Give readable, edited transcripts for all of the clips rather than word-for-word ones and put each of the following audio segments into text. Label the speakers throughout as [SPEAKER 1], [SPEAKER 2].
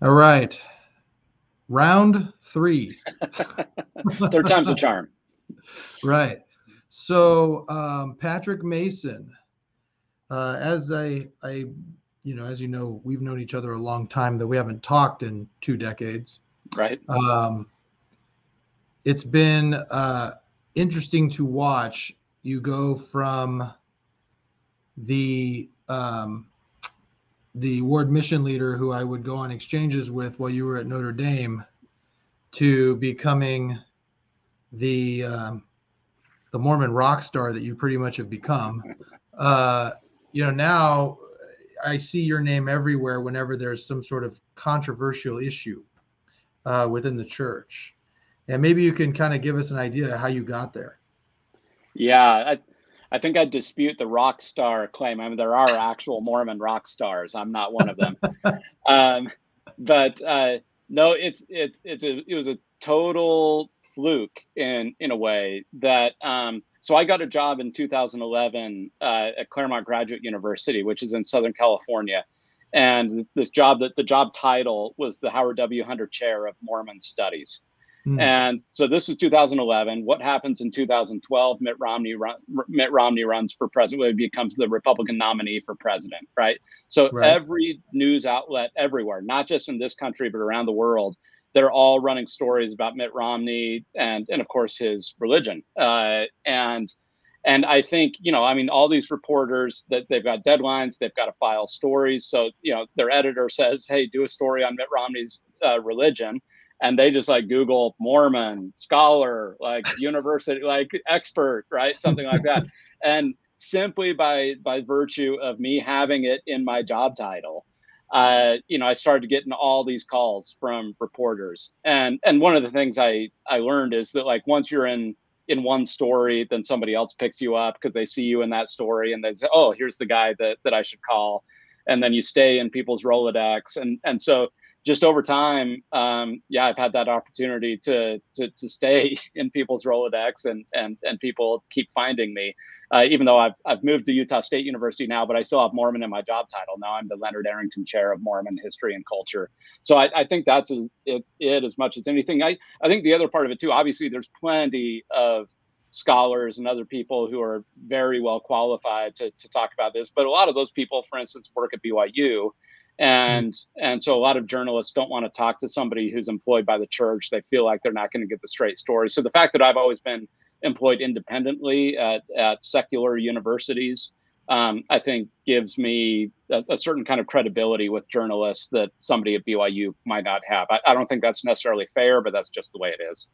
[SPEAKER 1] All right. Round 3.
[SPEAKER 2] Third time's a charm.
[SPEAKER 1] Right. So, Patrick Mason, as as you know, we've known each other a long time, though we haven't talked in 2 decades.
[SPEAKER 2] Right.
[SPEAKER 1] It's been interesting to watch you go from the ward mission leader who I would go on exchanges with while you were at Notre Dame to becoming the Mormon rock star that you pretty much have become. Now I see your name everywhere whenever there's some sort of controversial issue within the church. And maybe you can kind of give us an idea of how you got there.
[SPEAKER 2] Yeah, I think I'd dispute the rock star claim. I mean, there are actual Mormon rock stars. I'm not one of them. But no, it was a total fluke in a way that. So I got a job in 2011 at Claremont Graduate University, which is in Southern California, and the job title was the Howard W. Hunter Chair of Mormon Studies. And so this is 2011. What happens in 2012? Mitt Romney runs for president. He becomes the Republican nominee for president, right? So every news outlet everywhere, not just in this country, but around the world, they're all running stories about Mitt Romney and of course his religion. And I think, all these reporters that they've got deadlines, they've got to file stories. So, their editor says, hey, do a story on Mitt Romney's religion. And they just like Google Mormon, scholar, like university, like expert, right? Something like that. And simply by virtue of me having it in my job title, I started getting all these calls from reporters. And one of the things I learned is that like once you're in one story, then somebody else picks you up because they see you in that story and they say, oh, here's the guy that I should call. And then you stay in people's Rolodex. And so just over time, I've had that opportunity to stay in people's Rolodex and people keep finding me, even though I've moved to Utah State University now, but I still have Mormon in my job title. Now I'm the Leonard Arrington Chair of Mormon History and Culture. So I think that's it as much as anything. I think the other part of it too, obviously there's plenty of scholars and other people who are very well qualified to talk about this, but a lot of those people, for instance, work at BYU. And so a lot of journalists don't want to talk to somebody who's employed by the church. They feel like they're not going to get the straight story. So the fact that I've always been employed independently at secular universities, I think gives me a certain kind of credibility with journalists that somebody at BYU might not have. I don't think that's necessarily fair, but that's just the way it is.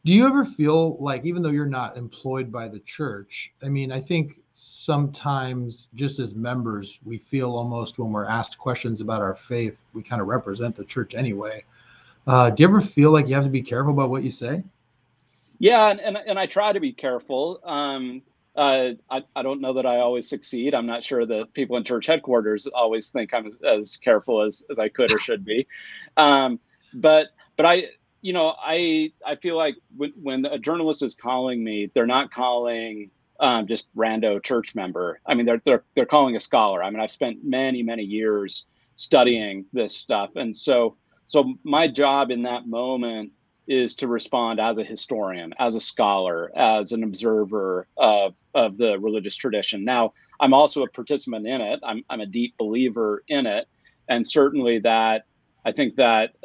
[SPEAKER 1] Do you ever feel like, even though you're not employed by the church, I mean, I think sometimes just as members, we feel almost when we're asked questions about our faith, we kind of represent the church anyway. Do you ever feel like you have to be careful about what you say?
[SPEAKER 2] Yeah, and I try to be careful. I don't know that I always succeed. I'm not sure that people in church headquarters always think I'm as careful as I could or should be. But I feel like when a journalist is calling me, they're not calling just rando church member. I mean, they're calling a scholar. I mean, I've spent many years studying this stuff, and so my job in that moment is to respond as a historian, as a scholar, as an observer of the religious tradition. Now, I'm also a participant in it. I'm a deep believer in it, and certainly that I think that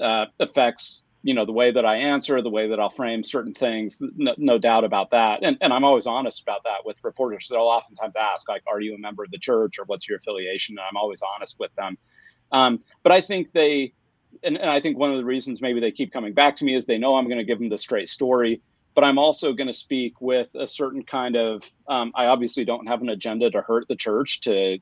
[SPEAKER 2] affects the way that I answer, the way that I'll frame certain things, no doubt about that. And I'm always honest about that with reporters. They'll oftentimes ask, like, are you a member of the church or what's your affiliation? And I'm always honest with them. But I think and I think one of the reasons maybe they keep coming back to me is they know I'm going to give them the straight story, but I'm also going to speak with a certain kind of, I obviously don't have an agenda to hurt the church, to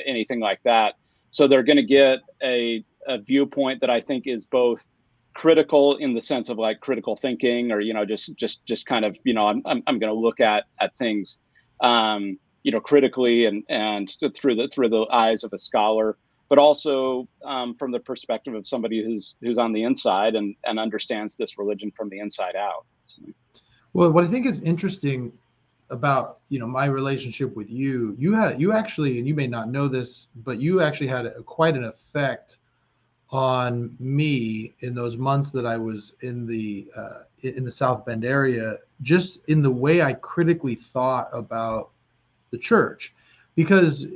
[SPEAKER 2] anything like that. So they're going to get a viewpoint that I think is both critical in the sense of like critical thinking, or just kind of I'm going to look at things critically and through the eyes of a scholar, but also from the perspective of somebody who's on the inside and understands this religion from the inside out. So.
[SPEAKER 1] Well, what I think is interesting about my relationship with you actually, and you may not know this, but you actually had quite an effect on me in those months that I was in the South Bend area, just in the way I critically thought about the church. Because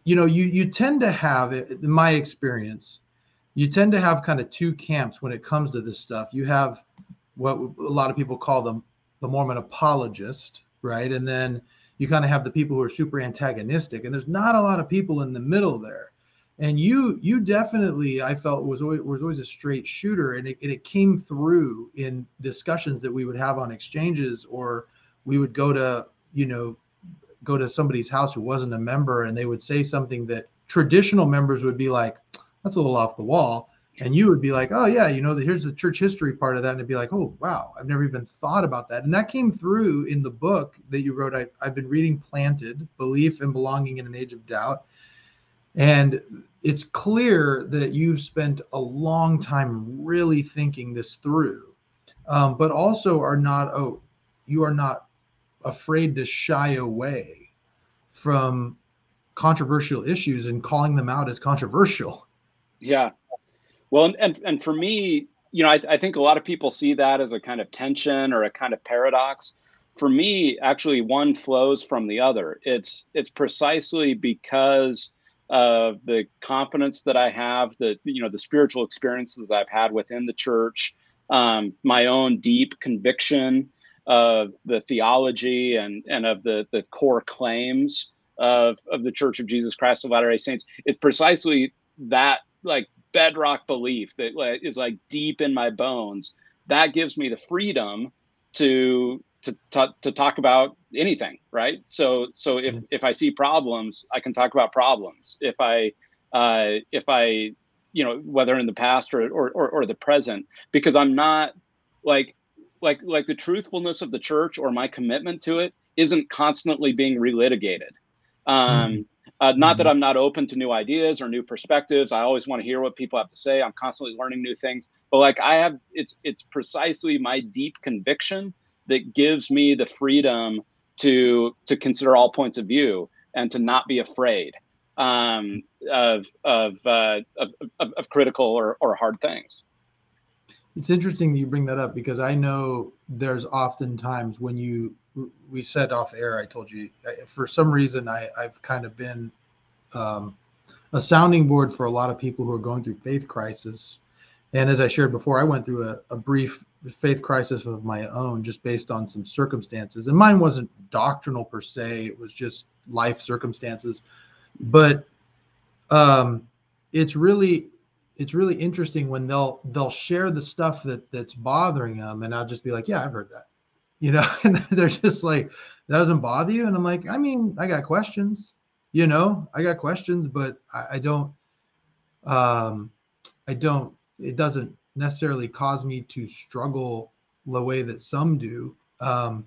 [SPEAKER 1] you tend to have, in my experience, you tend to have kind of two camps when it comes to this stuff. You have what a lot of people call the Mormon apologist, right? And then you kind of have the people who are super antagonistic, and there's not a lot of people in the middle there. And you definitely, I felt, was always a straight shooter, and it came through in discussions that we would have on exchanges, or we would go to somebody's house who wasn't a member, and they would say something that traditional members would be like, that's a little off the wall. And you would be like, oh yeah, here's the church history part of that. And it'd be like, oh, wow, I've never even thought about that. And that came through in the book that you wrote. I've been reading Planted, Belief and Belonging in an Age of Doubt. And it's clear that you've spent a long time really thinking this through, but also you are not afraid to shy away from controversial issues and calling them out as controversial.
[SPEAKER 2] Yeah. Well, and for me, I think a lot of people see that as a kind of tension or a kind of paradox. For me, actually, one flows from the other. It's precisely because of the confidence that I have, the spiritual experiences I've had within the church, my own deep conviction of the theology and of the core claims of the Church of Jesus Christ of Latter-day Saints. It's precisely that bedrock belief that is deep in my bones that gives me the freedom to talk about anything, right? So if I see problems, I can talk about problems. If I whether in the past or the present, because I'm not like the truthfulness of the church or my commitment to it isn't constantly being relitigated. Not that I'm not open to new ideas or new perspectives. I always want to hear what people have to say. I'm constantly learning new things. But it's precisely my deep conviction that gives me the freedom to consider all points of view and to not be afraid of critical or hard things.
[SPEAKER 1] It's interesting that you bring that up, because I know there's often times when we said off air, I told you, for some reason, I've kind of been a sounding board for a lot of people who are going through faith crisis. And as I shared before, I went through a brief faith crisis of my own, just based on some circumstances. And mine wasn't doctrinal per se, it was just life circumstances. But it's really interesting when they'll share the stuff that's bothering them, and I'll just be like, yeah, I've heard that, and they're just like, that doesn't bother you? And I'm like, I mean, I got questions, but I don't, it doesn't necessarily cause me to struggle the way that some do. And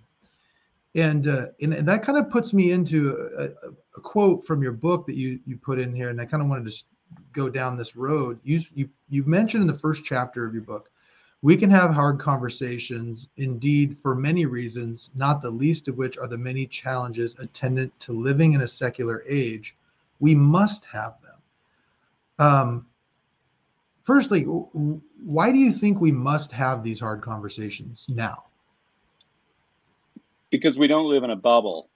[SPEAKER 1] that kind of puts me into a quote from your book that you put in here. And I kind of wanted to go down this road. You mentioned in the first chapter of your book, we can have hard conversations, indeed, for many reasons, not the least of which are the many challenges attendant to living in a secular age. We must have them. Firstly, why do you think we must have these hard conversations now?
[SPEAKER 2] Because we don't live in a bubble.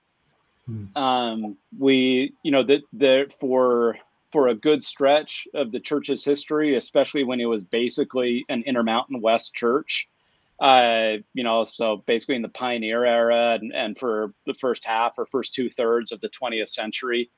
[SPEAKER 2] For a good stretch of the church's history, especially when it was basically an Intermountain West church, so basically in the pioneer era and for the first 2/3 of the 20th century,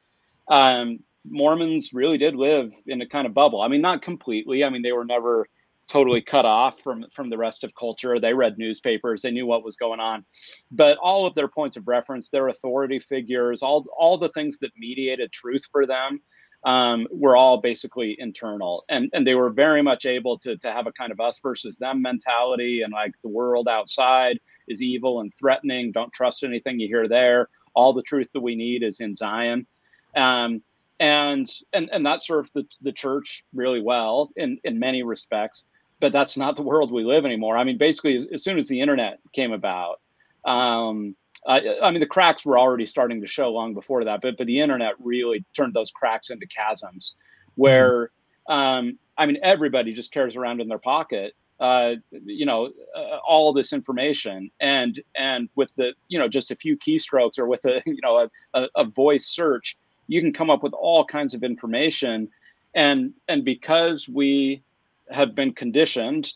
[SPEAKER 2] Mormons really did live in a kind of bubble. I mean, not completely. I mean, they were never totally cut off from the rest of culture. They read newspapers, they knew what was going on, but all of their points of reference, their authority figures, all the things that mediated truth for them, were all basically internal, and they were very much able to have a kind of us versus them mentality, and the world outside is evil and threatening. Don't trust anything you hear there. All the truth that we need is in Zion. And that served the church really well in many respects, but that's not the world we live anymore. I mean, basically, as soon as the internet came about, the cracks were already starting to show long before that, but the internet really turned those cracks into chasms where I mean, everybody just carries around in their pocket, all this information, and with the, just a few keystrokes, or with a voice search, you can come up with all kinds of information. And because we have been conditioned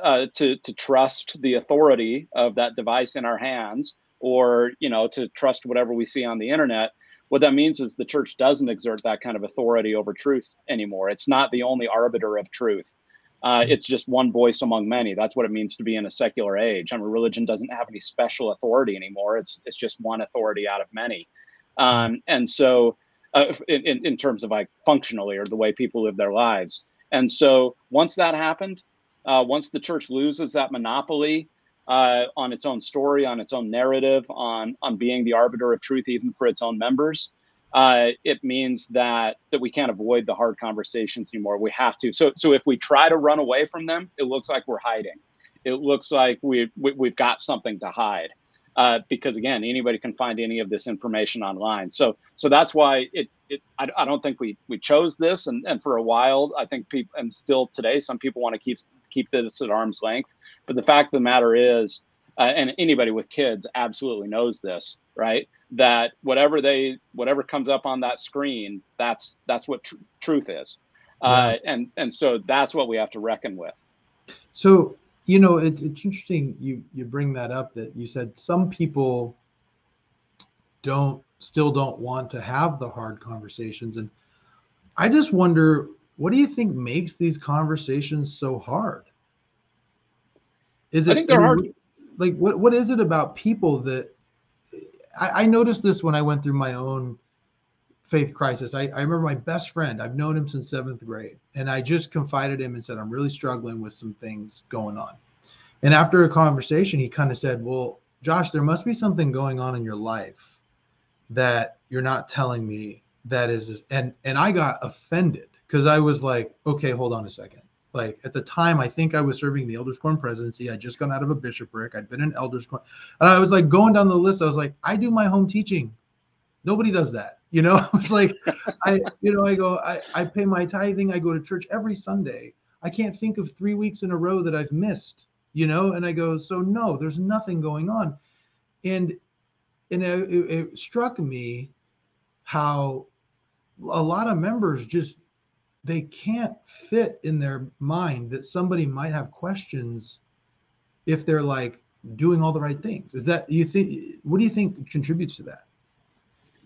[SPEAKER 2] to trust the authority of that device in our hands, or to trust whatever we see on the internet, what that means is the church doesn't exert that kind of authority over truth anymore. It's not the only arbiter of truth. It's just one voice among many. That's what it means to be in a secular age. I mean, religion doesn't have any special authority anymore. It's just one authority out of many. And so in terms of like functionally, or the way people live their lives. And so once that happened, once the church loses that monopoly on its own story, on its own narrative, on being the arbiter of truth, even for its own members, it means that we can't avoid the hard conversations anymore. We have to. So if we try to run away from them, it looks like we're hiding. It looks like we've got something to hide, because again, anybody can find any of this information online. So that's why I don't think we chose this, and for a while, I think people, and still today, some people want to keep this at arm's length. But the fact of the matter is, and anybody with kids absolutely knows this, right? That whatever comes up on that screen, that's what truth is.
[SPEAKER 1] Yeah.
[SPEAKER 2] And so that's what we have to reckon with.
[SPEAKER 1] So, it's interesting you bring that up, that you said some people still don't want to have the hard conversations. And I just wonder, what do you think makes these conversations so hard? I think they're hard. Like, what is it about people that I noticed this when I went through my own faith crisis. I remember my best friend, I've known him since 7th grade, and I just confided him and said, I'm really struggling with some things going on. And after a conversation, he kind of said, well, Josh, there must be something going on in your life that you're not telling me that is, and I got offended, because I was like, okay, hold on a second. Like, at the time, I think I was serving the Elders Quorum presidency. I'd just gone out of a bishopric. I'd been an Elders Quorum. And I was like going down the list. I was like, I do my home teaching. Nobody does that. I was like, I pay my tithing. I go to church every Sunday. I can't think of 3 weeks in a row that I've missed, and I go, so no, there's nothing going on. And it struck me how a lot of members just, they can't fit in their mind that somebody might have questions if they're like doing all the right things. What do you think contributes to that?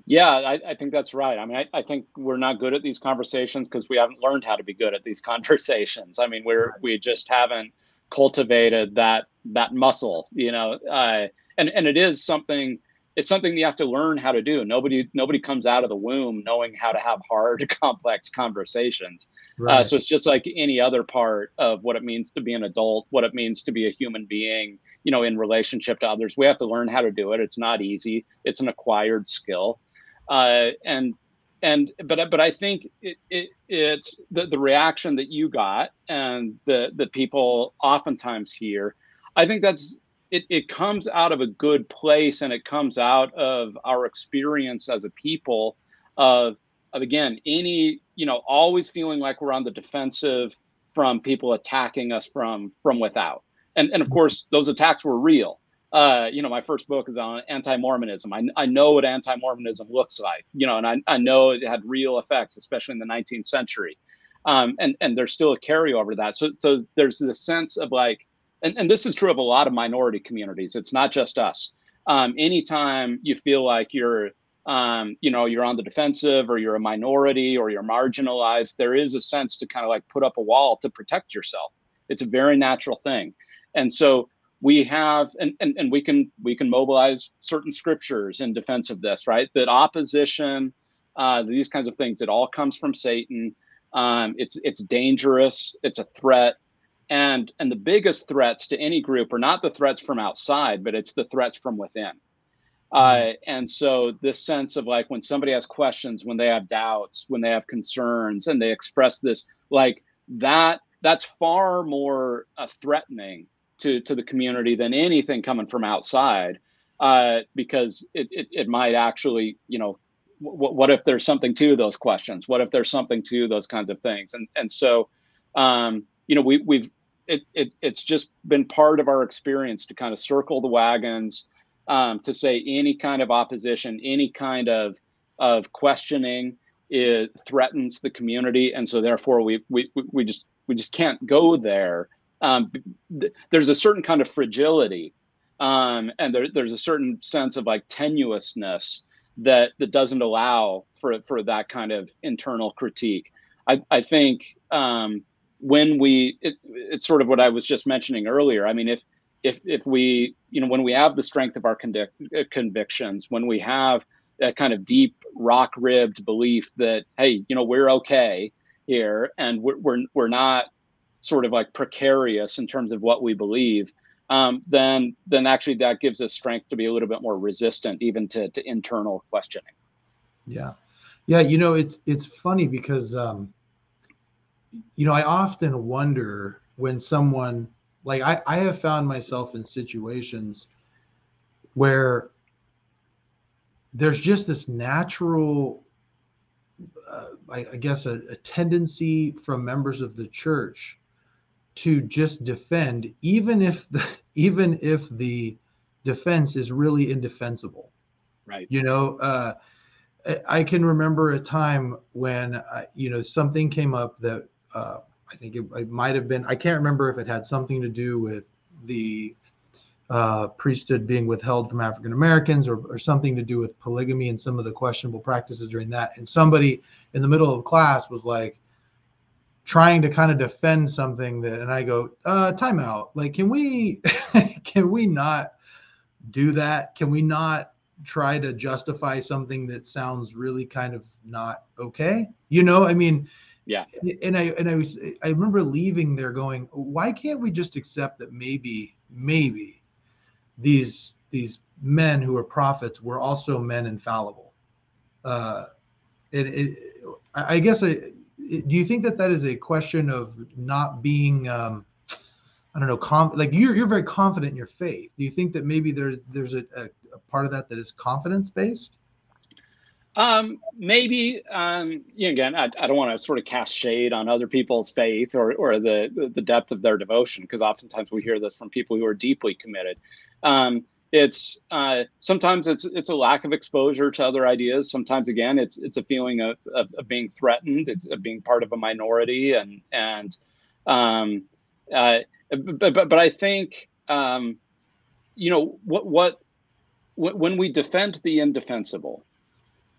[SPEAKER 2] Yeah, I think that's right. I mean, I think we're not good at these conversations because we haven't learned how to be good at these conversations. I mean, we just haven't cultivated that muscle, and it is something. It's something you have to learn how to do. Nobody comes out of the womb knowing how to have hard, complex conversations.
[SPEAKER 1] Right.
[SPEAKER 2] So it's just like any other part of what it means to be an adult, what it means to be a human being, in relationship to others. We have to learn how to do it. It's not easy. It's an acquired skill. But I think it's the reaction that you got, and the people oftentimes hear. I think that's. It comes out of a good place, and it comes out of our experience as a people of again, always feeling like we're on the defensive from people attacking us from without. And of course, those attacks were real. My first book is on anti-Mormonism. I know what anti-Mormonism looks like, and I know it had real effects, especially in the 19th century. And there's still a carryover to that. So there's this sense of like, and this is true of a lot of minority communities. It's not just us. Anytime you feel like you're on the defensive, or you're a minority, or you're marginalized, there is a sense to kind of like put up a wall to protect yourself. It's a very natural thing. And so we have, and we can mobilize certain scriptures in defense of this, right? That opposition, these kinds of things, it all comes from Satan. It's dangerous. It's a threat. And the biggest threats to any group are not the threats from outside, but it's the threats from within. And so this sense of like, when somebody has questions, when they have doubts, when they have concerns, and they express this, like that's far more threatening to the community than anything coming from outside, because it might actually, what if there's something to those questions? What if there's something to those kinds of things? And so It's just been part of our experience to kind of circle the wagons, to say any kind of opposition, any kind of questioning, it threatens the community, and so therefore we just can't go there. There's a certain kind of fragility, and there's a certain sense of like tenuousness that doesn't allow for that kind of internal critique. I think when it's sort of what I was just mentioning earlier. I mean, if we, when we have the strength of our convictions, when we have that kind of deep rock-ribbed belief that, hey, we're okay here, and we're not sort of like precarious in terms of what we believe, then actually that gives us strength to be a little bit more resistant even to internal questioning.
[SPEAKER 1] Yeah. It's funny because I often wonder when someone, like, I have found myself in situations where there's just this natural, I guess, a tendency from members of the church to just defend, even if the defense is really indefensible.
[SPEAKER 2] Right.
[SPEAKER 1] I can remember a time when something came up that I think it might have been, I can't remember if it had something to do with the priesthood being withheld from African Americans, or something to do with polygamy and some of the questionable practices during that. And somebody in the middle of class was like trying to kind of defend something and I go, time out. Like, can we not do that? Can we not try to justify something that sounds really kind of not okay? I mean,
[SPEAKER 2] yeah.
[SPEAKER 1] And I remember leaving there going, why can't we just accept that maybe these men who are prophets were also men infallible? I guess, do you think that is a question of not being, I don't know, like you're very confident in your faith. Do you think that maybe there's a part of that is confidence based?
[SPEAKER 2] Maybe. Again, I don't want to sort of cast shade on other people's faith or the depth of their devotion, because oftentimes we hear this from people who are deeply committed. It's sometimes it's a lack of exposure to other ideas. Sometimes, again, it's a feeling of being threatened, of being part of a minority, but I think when we defend the indefensible,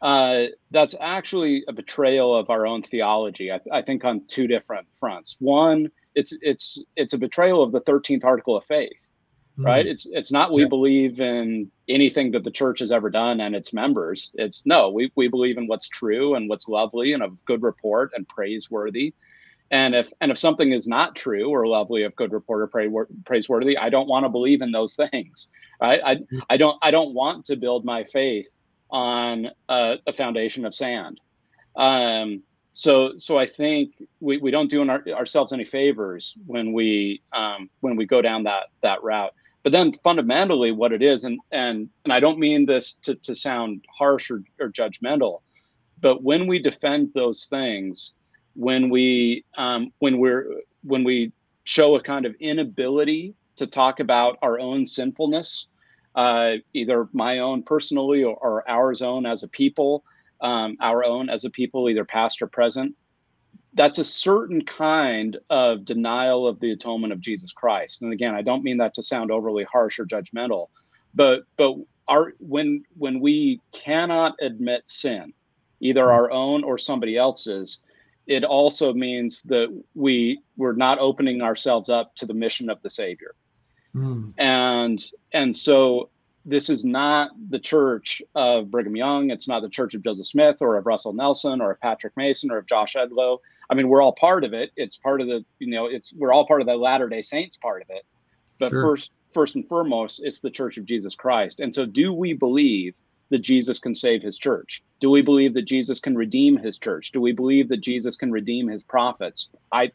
[SPEAKER 2] that's actually a betrayal of our own theology. I think on two different fronts. One, it's a betrayal of the 13th article of faith. Right. It's not we believe in anything that the church has ever done and its members. It's no, we believe in what's true and what's lovely and of good report and praiseworthy. And if something is not true or lovely, of good report or praiseworthy, I don't want to believe in those things. Right. I don't want to build my faith on a foundation of sand. So I think we don't do ourselves any favors when we go down that route. But then fundamentally what it is, and I don't mean this to sound harsh or judgmental, but when we defend those things, when we show a kind of inability to talk about our own sinfulness, either my own personally or ours own as a people, either past or present, that's a certain kind of denial of the atonement of Jesus Christ. And again, I don't mean that to sound overly harsh or judgmental, but when we cannot admit sin, either our own or somebody else's, it also means that we're not opening ourselves up to the mission of the Savior. And so this is not the church of Brigham Young. It's not the church of Joseph Smith or of Russell Nelson or of Patrick Mason or of Josh Edlow. I mean, we're all part of it. It's part of we're all part of the Latter-day Saints part of it. But sure. First and foremost, it's the Church of Jesus Christ. And so do we believe that Jesus can save his church? Do we believe that Jesus can redeem his church? Do we believe that Jesus can redeem his prophets? I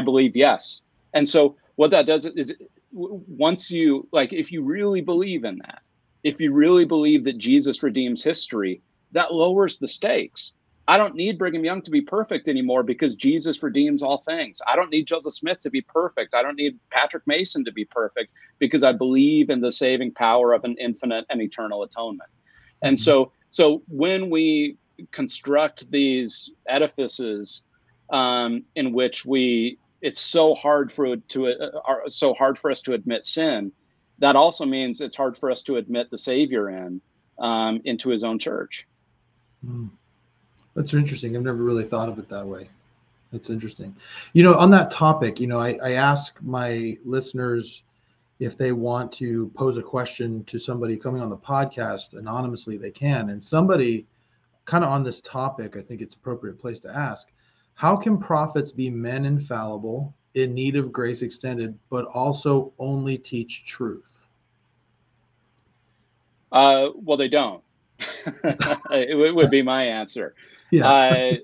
[SPEAKER 2] believe yes. And so what that does is, once if you really believe in that, if you really believe that Jesus redeems history, that lowers the stakes. I don't need Brigham Young to be perfect anymore because Jesus redeems all things. I don't need Joseph Smith to be perfect. I don't need Patrick Mason to be perfect because I believe in the saving power of an infinite and eternal atonement. And so when we construct these edifices in which it's so hard for us to admit sin, that also means it's hard for us to admit the Savior into his own church.
[SPEAKER 1] That's interesting. I've never really thought of it that way. That's interesting. You know, on that topic, you know, I ask my listeners if they want to pose a question to somebody coming on the podcast anonymously, they can. And somebody kind of on this topic, I think it's an appropriate place to ask, how can prophets be men infallible, in need of grace extended, but also only teach truth?
[SPEAKER 2] Well, they don't. It would be my answer.
[SPEAKER 1] Yeah.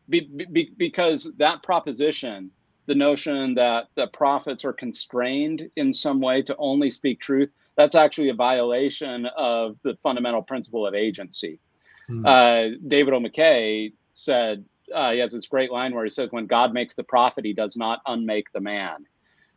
[SPEAKER 2] Because that proposition, the notion that the prophets are constrained in some way to only speak truth, that's actually a violation of the fundamental principle of agency. David O. McKay said, he has this great line where he says, when God makes the prophet, he does not unmake the man.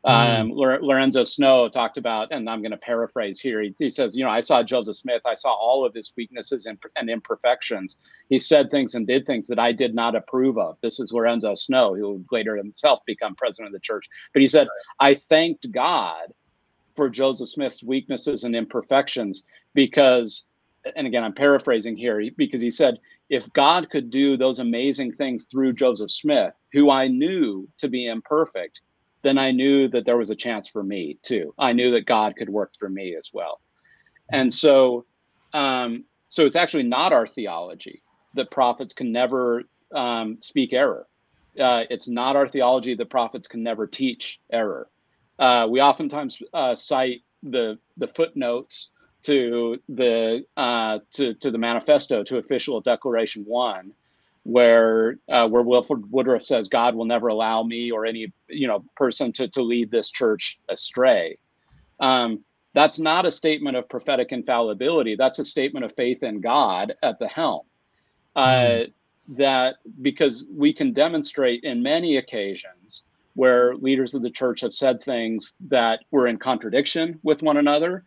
[SPEAKER 2] Lorenzo Snow talked about, and I'm going to paraphrase here, he says, you know, I saw Joseph Smith, I saw all of his weaknesses and imperfections. He said things and did things that I did not approve of. This is Lorenzo Snow, who would later himself become president of the church. But he said, I thanked God for Joseph Smith's weaknesses and imperfections because, and again, I'm paraphrasing here, because he said, if God could do those amazing things through Joseph Smith, who I knew to be imperfect, then I knew that there was a chance for me too. I knew that God could work through me as well. And so it's actually not our theology that prophets can never speak error. It's not our theology that prophets can never teach error. We oftentimes cite the footnotes to the manifesto, to Official Declaration 1, where Wilford Woodruff says God will never allow me or any person to lead this church astray. That's not a statement of prophetic infallibility. That's a statement of faith in God at the helm. That because we can demonstrate in many occasions where leaders of the church have said things that were in contradiction with one another,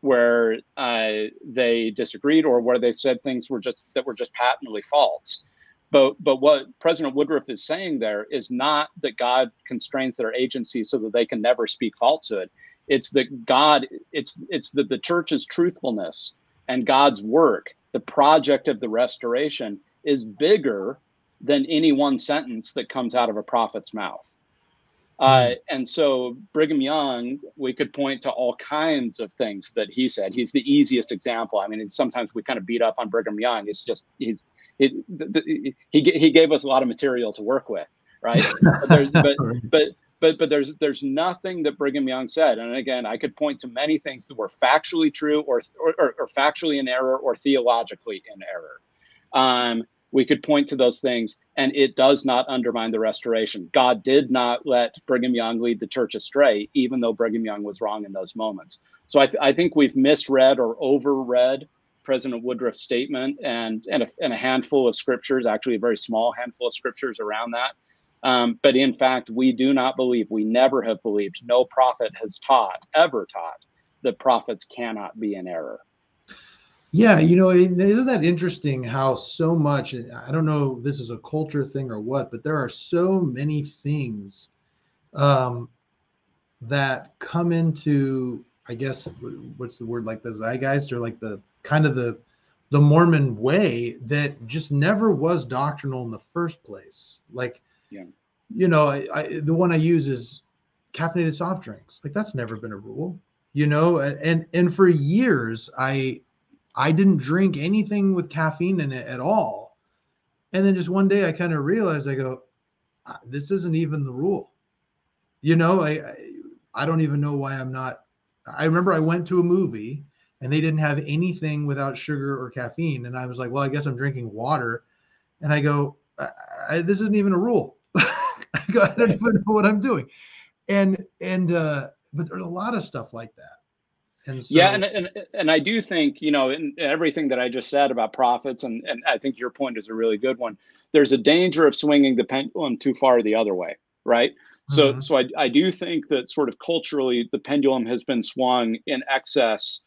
[SPEAKER 2] where they disagreed, or where they said things that were just patently false. But what President Woodruff is saying there is not that God constrains their agency so that they can never speak falsehood. It's that it's that the church's truthfulness and God's work, the project of the restoration, is bigger than any one sentence that comes out of a prophet's mouth. And so Brigham Young, we could point to all kinds of things that he said. He's the easiest example. I mean, sometimes we kind of beat up on Brigham Young. It's just he gave us a lot of material to work with, right? But there's nothing that Brigham Young said. And again, I could point to many things that were factually true or factually in error or theologically in error. We could point to those things, and it does not undermine the restoration. God did not let Brigham Young lead the church astray, even though Brigham Young was wrong in those moments. So I think we've misread or overread President Woodruff's statement and a handful of scriptures, actually a very small handful of scriptures around that. But in fact, we do not believe, we never have believed, no prophet has ever taught, that prophets cannot be in error.
[SPEAKER 1] Yeah, isn't that interesting how so much, I don't know if this is a culture thing or what, but there are so many things that come into, I guess, what's the word, like the zeitgeist, or like the kind of the Mormon way that just never was doctrinal in the first place. Like, the one I use is caffeinated soft drinks. Like, that's never been a rule, and for years, I didn't drink anything with caffeine in it at all. And then just one day I kind of realized, I go, this isn't even the rule. I don't even know why I'm not. I remember I went to a movie and they didn't have anything without sugar or caffeine. And I was like, well, I guess I'm drinking water. And I go, this isn't even a rule. I don't even know what I'm doing. But there's a lot of stuff like that. And so,
[SPEAKER 2] Yeah, and I do think, in everything that I just said about prophets, and I think your point is a really good one. There's a danger of swinging the pendulum too far the other way, right? So
[SPEAKER 1] mhm.
[SPEAKER 2] I do think that sort of culturally the pendulum has been swung in excess,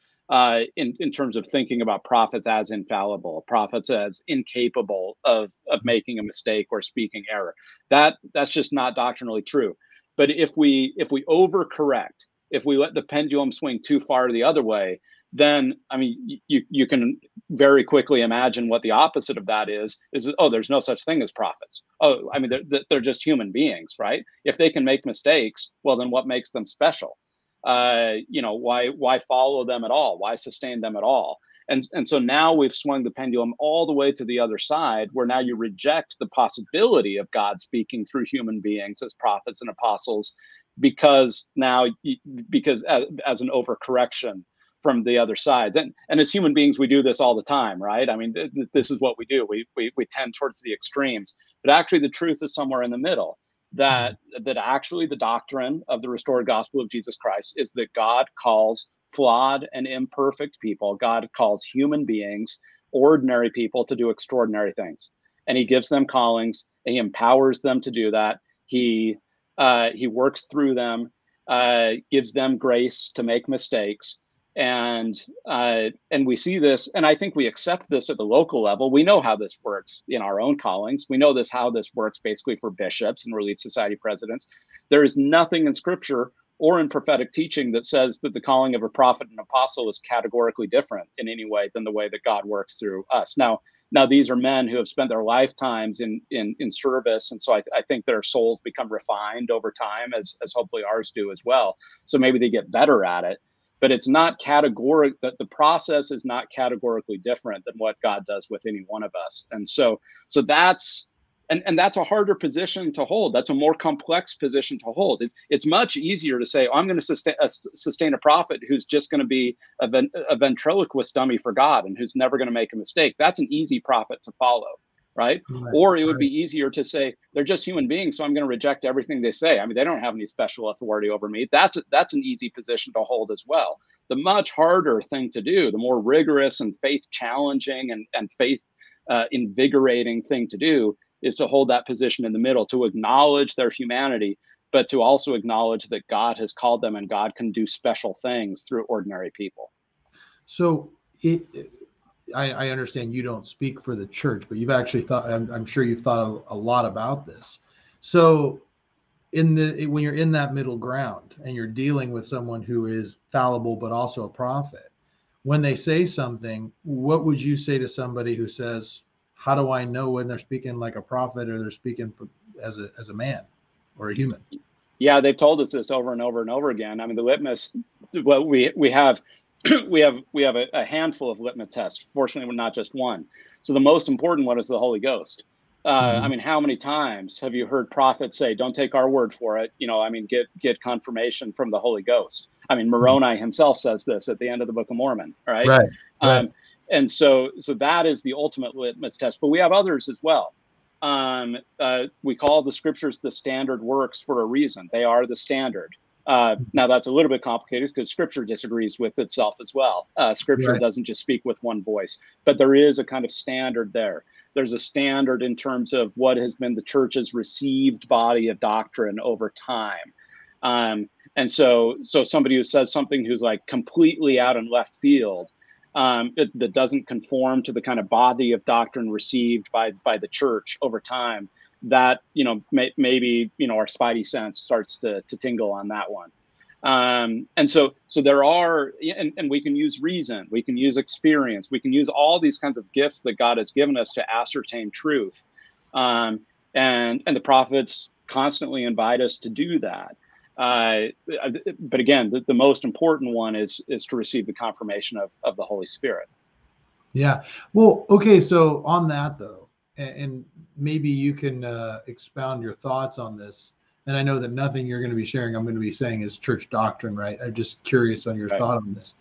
[SPEAKER 2] in terms of thinking about prophets as infallible, prophets as incapable of making a mistake or speaking error. That's just not doctrinally true. But if we overcorrect, if we let the pendulum swing too far the other way, then I mean, you can very quickly imagine what the opposite of that is, oh, there's no such thing as prophets. Oh, I mean, they're just human beings, right? If they can make mistakes, well, then what makes them special? Why follow them at all? Why sustain them at all? And so now we've swung the pendulum all the way to the other side, where now you reject the possibility of God speaking through human beings as prophets and apostles, because as an overcorrection from the other sides. And as human beings, we do this all the time, right? I mean, this is what we do. We tend towards the extremes, but actually the truth is somewhere in the middle. That actually the doctrine of the restored gospel of Jesus Christ is that God calls flawed and imperfect people, God calls human beings, ordinary people, to do extraordinary things. And he gives them callings, and he empowers them to do that. He works through them, gives them grace to make mistakes. And we see this, and I think we accept this at the local level. We know how this works in our own callings. We know how this works basically for bishops and Relief Society presidents. There is nothing in Scripture or in prophetic teaching that says that the calling of a prophet and apostle is categorically different in any way than the way that God works through us. Now these are men who have spent their lifetimes in service, and so I think their souls become refined over time, as hopefully ours do as well. So maybe they get better at it. But it's not categoric, that the process is not categorically different than what God does with any one of us. And so that's that's a harder position to hold. That's a more complex position to hold. It's much easier to say, I'm going to sustain a prophet who's just going to be a ventriloquist dummy for God and who's never going to make a mistake. That's an easy prophet to follow, right? Or it would be easier to say, they're just human beings, so I'm going to reject everything they say. I mean, they don't have any special authority over me. That's an easy position to hold as well. The much harder thing to do, the more rigorous and faith challenging and faith invigorating thing to do, is to hold that position in the middle, to acknowledge their humanity, but to also acknowledge that God has called them and God can do special things through ordinary people.
[SPEAKER 1] So I understand you don't speak for the church, but you've actually thought, I'm sure you've thought a lot about this. So when you're in that middle ground and you're dealing with someone who is fallible, but also a prophet, when they say something, what would you say to somebody who says, how do I know when they're speaking like a prophet or they're speaking as a man or a human?
[SPEAKER 2] Yeah, they've told us this over and over and over again. I mean, the litmus, well, we have a handful of litmus tests. Fortunately, we're not just one. So the most important one is the Holy Ghost. I mean, how many times have you heard prophets say, don't take our word for it? I mean, get confirmation from the Holy Ghost. I mean, Moroni himself says this at the end of the Book of Mormon, right?
[SPEAKER 1] Right.
[SPEAKER 2] And so that is the ultimate litmus test. But we have others as well. We call the scriptures the standard works for a reason. They are the standard. Now that's a little bit complicated because Scripture disagrees with itself as well. Scripture doesn't just speak with one voice, but there is a kind of standard there. There's a standard in terms of what has been the church's received body of doctrine over time. And so somebody who says something who's like completely out in left field, that doesn't conform to the kind of body of doctrine received by the church over time, that maybe our spidey sense starts to tingle on that one. And so there are, and we can use reason, we can use experience, we can use all these kinds of gifts that God has given us to ascertain truth. And the prophets constantly invite us to do that. But again, the most important one is to receive the confirmation of the Holy Spirit.
[SPEAKER 1] Yeah. Well, okay. So on that though, and maybe you can expound your thoughts on this. And I know that nothing you're going to be sharing, I'm going to be saying is church doctrine, right? I'm just curious on your thought on this.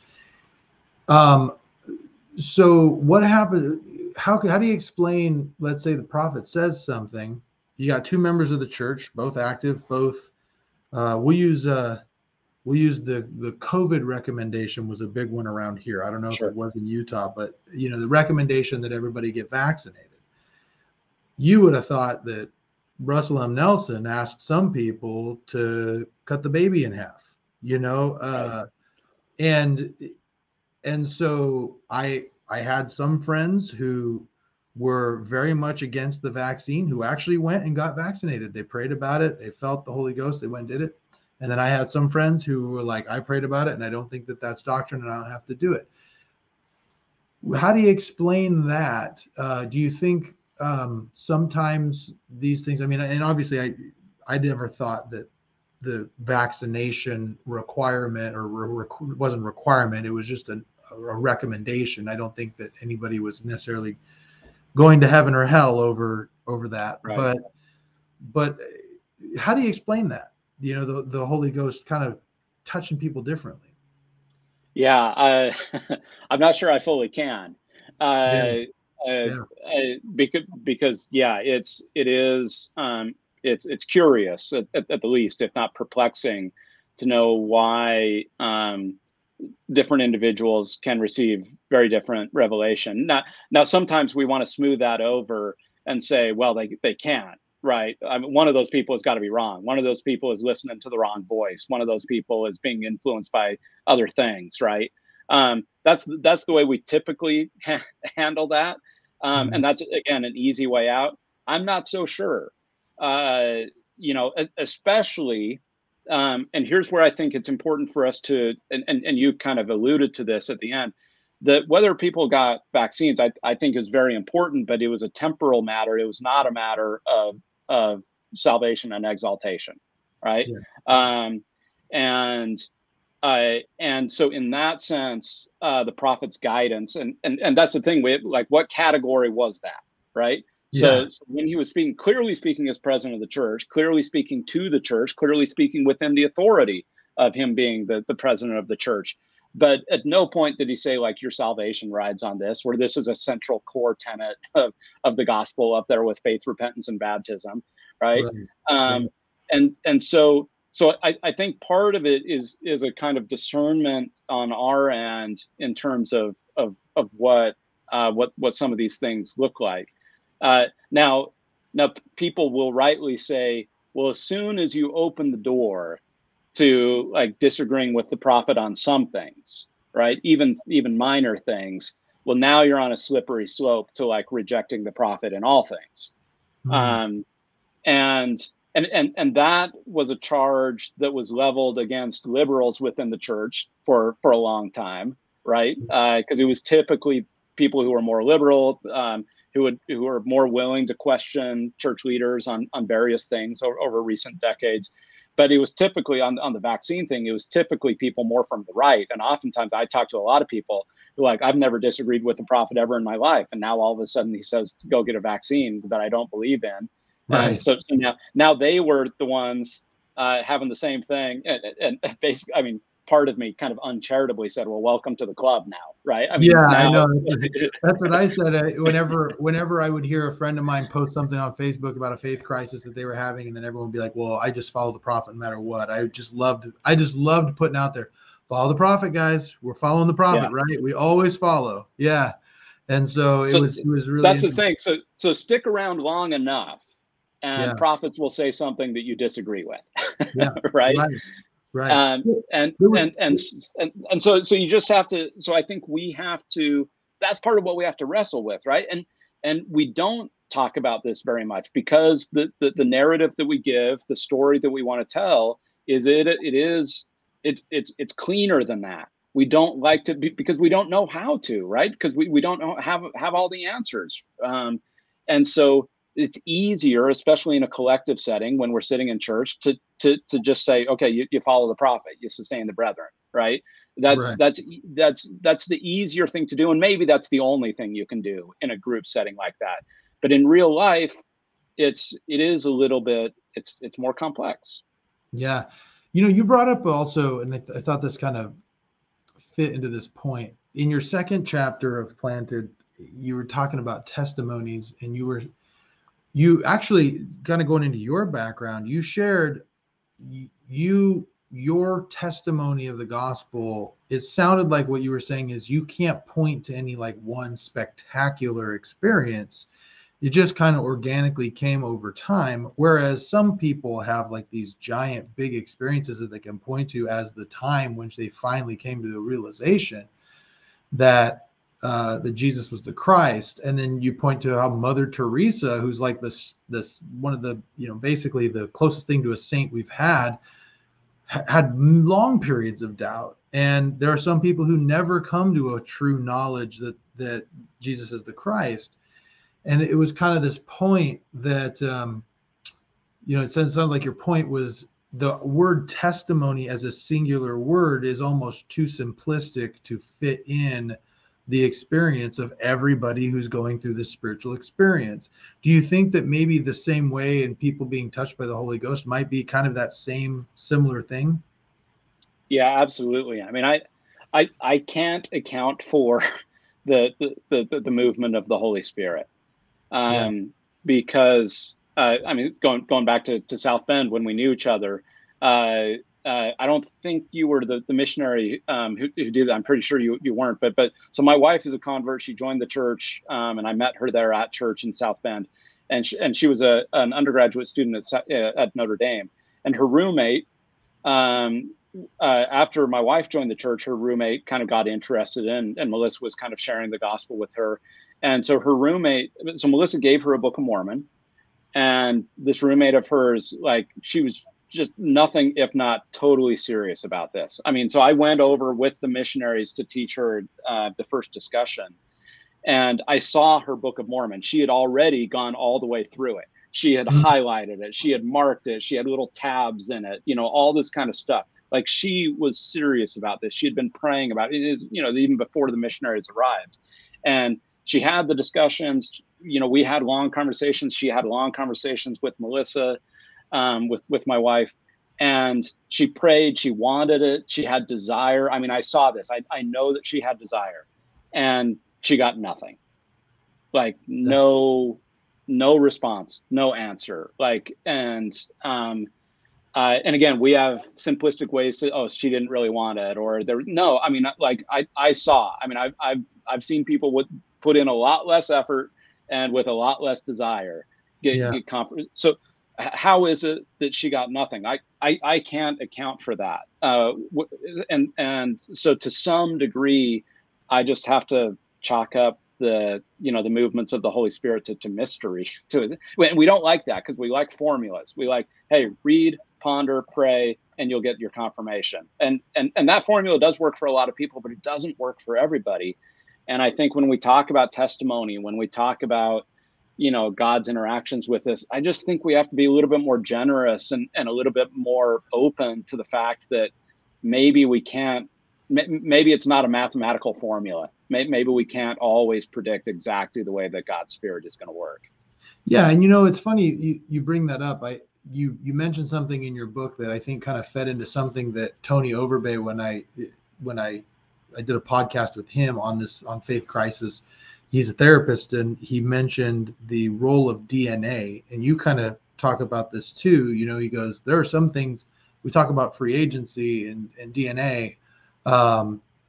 [SPEAKER 1] So what happened? How do you explain, let's say the prophet says something, you got two members of the church, both active, both, we'll use we'll use the COVID recommendation was a big one around here. I don't know if it was in Utah, but the recommendation that everybody get vaccinated. You would have thought that Russell M. Nelson asked some people to cut the baby in half, and so I had some friends who were very much against the vaccine who actually went and got vaccinated. They prayed about it. They felt the Holy Ghost. They went and did it. And then I had some friends who were like, I prayed about it and I don't think that that's doctrine and I don't have to do it. How do you explain that? Do you think sometimes these things, and obviously I never thought that the vaccination requirement wasn't a requirement. It was just a recommendation. I don't think that anybody was necessarily going to heaven or hell over that. Right. But how do you explain that? The Holy Ghost kind of touching people differently.
[SPEAKER 2] Yeah, I'm not sure I fully can. Because it's curious at the least, if not perplexing, to know why different individuals can receive very different revelation. Now sometimes we want to smooth that over and say, well, they can't, right? One of those people has got to be wrong. One of those people is listening to the wrong voice. One of those people is being influenced by other things, right? That's the way we typically handle that. And that's, again, an easy way out. I'm not so sure, especially, and here's where I think it's important for us to, and you kind of alluded to this at the end, that whether people got vaccines, I think is very important, but it was a temporal matter. It was not a matter of salvation and exaltation, right? Yeah. And so in that sense, the prophet's guidance, and that's the thing, what category was that, right? Yeah. So when he was clearly speaking as president of the church, clearly speaking to the church, clearly speaking within the authority of him being the president of the church. But at no point did he say, your salvation rides on this, or this is a central core tenet of the gospel up there with faith, repentance, and baptism, right? And so I think part of it is a kind of discernment on our end in terms of what some of these things look like. Now people will rightly say, well, as soon as you open the door to disagreeing with the prophet on some things, right, even minor things, well, now you're on a slippery slope to rejecting the prophet in all things. Mm-hmm. And that was a charge that was leveled against liberals within the church for a long time, right? Because it was typically people who were more liberal, who were more willing to question church leaders on various things over recent decades. But it was typically on the vaccine thing, it was typically people more from the right. And oftentimes I talk to a lot of people who I've never disagreed with the prophet ever in my life. And now all of a sudden he says to go get a vaccine that I don't believe in. Right. So now they were the ones having the same thing. And basically, part of me kind of uncharitably said, well, welcome to the club now, right?
[SPEAKER 1] I know. That's what I said. Whenever I would hear a friend of mine post something on Facebook about a faith crisis that they were having, and then everyone would be like, well, I just follow the prophet no matter what. I just loved putting out there, follow the prophet, guys. We're following the prophet, right? We always follow. Yeah. And so it was really,
[SPEAKER 2] that's the thing. So stick around long enough and prophets will say something that you disagree with. Right. Right. And so you just have to, so I think we have to, that's part of what we have to wrestle with, right? And we don't talk about this very much because the narrative that we give, the story that we want to tell it's cleaner than that. We don't like to because we don't know how to, right? Because we don't have all the answers. And so it's easier, especially in a collective setting when we're sitting in church, to just say, okay, you follow the prophet, you sustain the brethren, right? That's the easier thing to do, and maybe that's the only thing you can do in a group setting like that. But in real life, it is a little bit, it's more complex.
[SPEAKER 1] Yeah, you brought up also, and I thought this kind of fit into this point in your second chapter of Planted. You were talking about testimonies, and you actually kind of going into your background, you shared you your testimony of the gospel, it sounded like what you were saying is you can't point to any like one spectacular experience. It just kind of organically came over time. Whereas some people have like these giant, big experiences that they can point to as the time when they finally came to the realization that that Jesus was the Christ. And then you point to how Mother Teresa, who's like this one of the, basically the closest thing to a saint we've had long periods of doubt. And there are some people who never come to a true knowledge that Jesus is the Christ. And it was kind of this point that, it sounded like your point was the word testimony as a singular word is almost too simplistic to fit in the experience of everybody who's going through this spiritual experience. Do you think that maybe the same way in people being touched by the Holy Ghost might be kind of that same similar thing?
[SPEAKER 2] Yeah, absolutely. I mean, I can't account for the movement of the Holy Spirit. Because going back to South Bend when we knew each other, I don't think you were the missionary who did that. I'm pretty sure you weren't. But so my wife is a convert. She joined the church, and I met her there at church in South Bend, and she was an undergraduate student at Notre Dame, and her roommate. After my wife joined the church, her roommate kind of got interested in, and Melissa was kind of sharing the gospel with her. And so Melissa gave her a Book of Mormon, and this roommate of hers, like, she was just nothing if not totally serious about this. I mean, so I went over with the missionaries to teach her the first discussion, and I saw her Book of Mormon. She had already gone all the way through it. She had highlighted it. She had marked it. She had little tabs in it, all this kind of stuff. Like, she was serious about this. She had been praying about it, even before the missionaries arrived. And she had the discussions, we had long conversations. She had long conversations with Melissa, with my wife, and she prayed. She wanted it. She had desire. I mean, I saw this. I know that she had desire, and she got nothing. Like, no response, no answer. Like, and again, we have simplistic ways to, she didn't really want it, or I mean, like I saw, I mean, I've seen people put in a lot less effort and with a lot less desire get confident. So how is it that she got nothing? I can't account for that. And so to some degree, I just have to chalk up the movements of the Holy Spirit to mystery. We don't like that, because we like formulas. We like, hey, read, ponder, pray, and you'll get your confirmation. And that formula does work for a lot of people, but it doesn't work for everybody. And I think when we talk about testimony, when we talk about, God's interactions with us, I just think we have to be a little bit more generous and a little bit more open to the fact that maybe it's not a mathematical formula. Maybe we can't always predict exactly the way that God's Spirit is going to work.
[SPEAKER 1] Yeah. And, it's funny you bring that up. You mentioned something in your book that I think kind of fed into something that Tony Overbay, when I did a podcast with him on faith crisis, he's a therapist, and he mentioned the role of DNA, and you kind of talk about this too. He goes, there are some things we talk about free agency and DNA.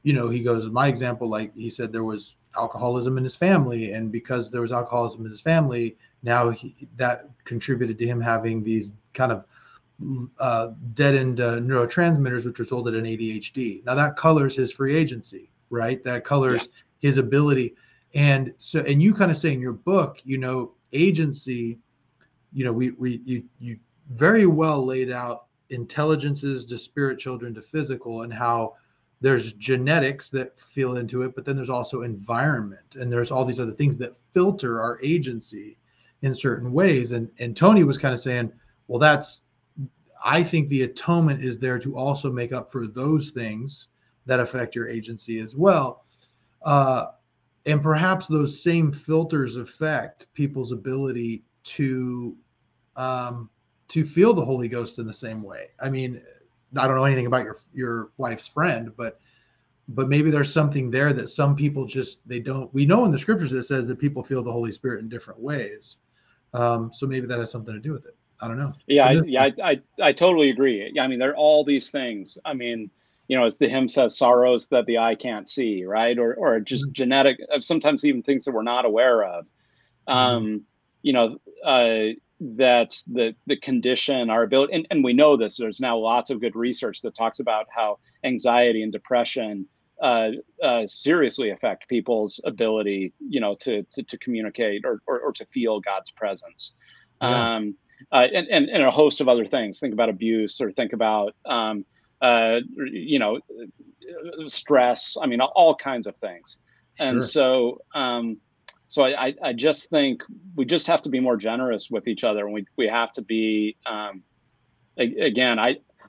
[SPEAKER 1] He goes, my example, like he said, there was alcoholism in his family, and because there was alcoholism in his family, now that contributed to him having these kind of deadened neurotransmitters, which resulted in ADHD. Now that colors his free agency, right? That colors his ability. And so, and you kind of say in your book, agency, you very well laid out intelligences to spirit children to physical, and how there's genetics that feel into it, but then there's also environment, and there's all these other things that filter our agency in certain ways. And Tony was kind of saying, well, I think the atonement is there to also make up for those things that affect your agency as well. And perhaps those same filters affect people's ability to feel the Holy Ghost in the same way. I mean, I don't know anything about your wife's friend, but maybe there's something there that some people they don't. We know in the scriptures it says that people feel the Holy Spirit in different ways. So maybe that has something to do with it. I don't know.
[SPEAKER 2] I totally agree. I mean, there are all these things. I mean, as the hymn says, sorrows that the eye can't see, right? Or just genetic, sometimes even things that we're not aware of. You know, that's the condition, our ability, and we know this. There's now lots of good research that talks about how anxiety and depression seriously affect people's ability, to communicate or to feel God's presence.
[SPEAKER 1] Yeah.
[SPEAKER 2] And a host of other things. Think about abuse, or think about stress. I mean, all kinds of things.
[SPEAKER 1] Sure.
[SPEAKER 2] And so I just think we just have to be more generous with each other, and we have to be again.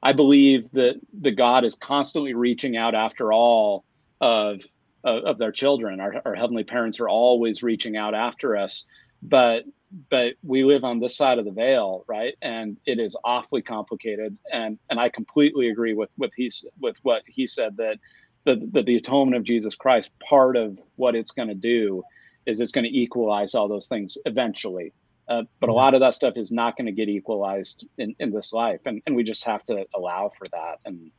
[SPEAKER 2] I believe that God is constantly reaching out after all of their children. Our heavenly parents are always reaching out after us, but we live on this side of the veil, right? And it is awfully complicated. And I completely agree with what he said, that the atonement of Jesus Christ, part of what it's going to do is it's going to equalize all those things eventually. But a lot of that stuff is not going to get equalized in this life, and we just have to allow for that. And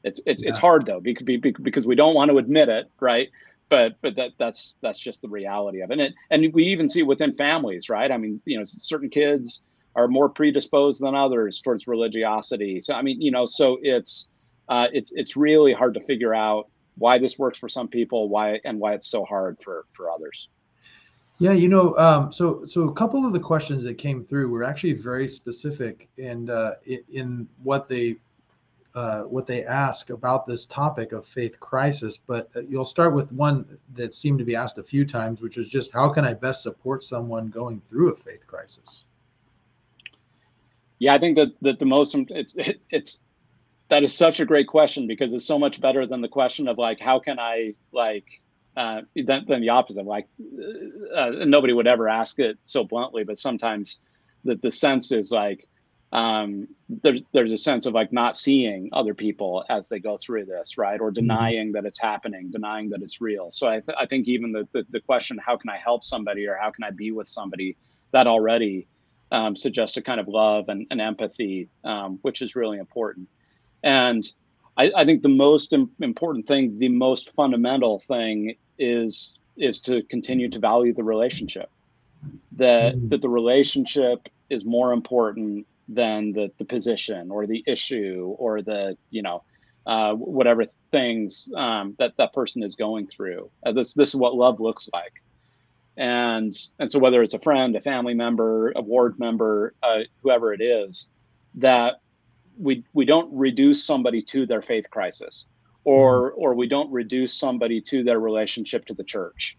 [SPEAKER 2] it's hard though, because we don't want to admit it, right? But that's just the reality of it. And we even see within families, right? I mean, certain kids are more predisposed than others towards religiosity. So I mean, so it's really hard to figure out why this works for some people, why it's so hard for others.
[SPEAKER 1] Yeah, so a couple of the questions that came through were actually very specific and in what they ask about this topic of faith crisis. But you'll start with one that seemed to be asked a few times, which was just, how can I best support someone going through a faith crisis?
[SPEAKER 2] Yeah, I think that the most that is such a great question, because it's so much better than the question of like, how can I than the opposite. Nobody would ever ask it so bluntly, but sometimes the sense is like, there's a sense of like not seeing other people as they go through this, right? Or denying that it's happening, denying that it's real. So I think even the question, how can I help somebody, or how can I be with somebody, that already suggests a kind of love and empathy, which is really important. And I think the most important thing, the most fundamental thing is to continue to value the relationship, that the relationship is more important than the position or the issue or the, whatever things that person is going through. This is what love looks like. And so whether it's a friend, a family member, a ward member, whoever it is, that we don't reduce somebody to their faith crisis, or we don't reduce somebody to their relationship to the church.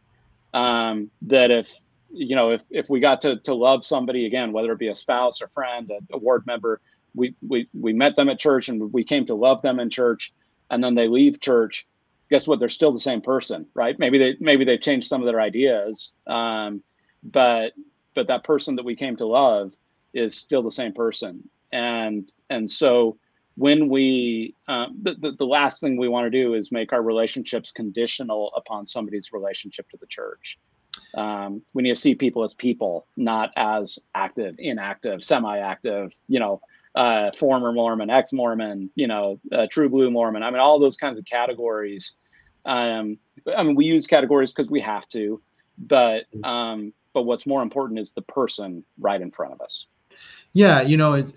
[SPEAKER 2] That if we got to love somebody, again, whether it be a spouse or friend, a ward member, we met them at church and we came to love them in church, and then they leave church, guess what? They're still the same person, right? Maybe they changed some of their ideas, but that person that we came to love is still the same person. And so when we the last thing we want to do is make our relationships conditional upon somebody's relationship to the church. We need to see people as people, not as active, inactive, semi-active, former Mormon, ex-Mormon, true blue Mormon. I mean, all those kinds of categories. We use categories because we have to, but what's more important is the person right in front of us.
[SPEAKER 1] Yeah,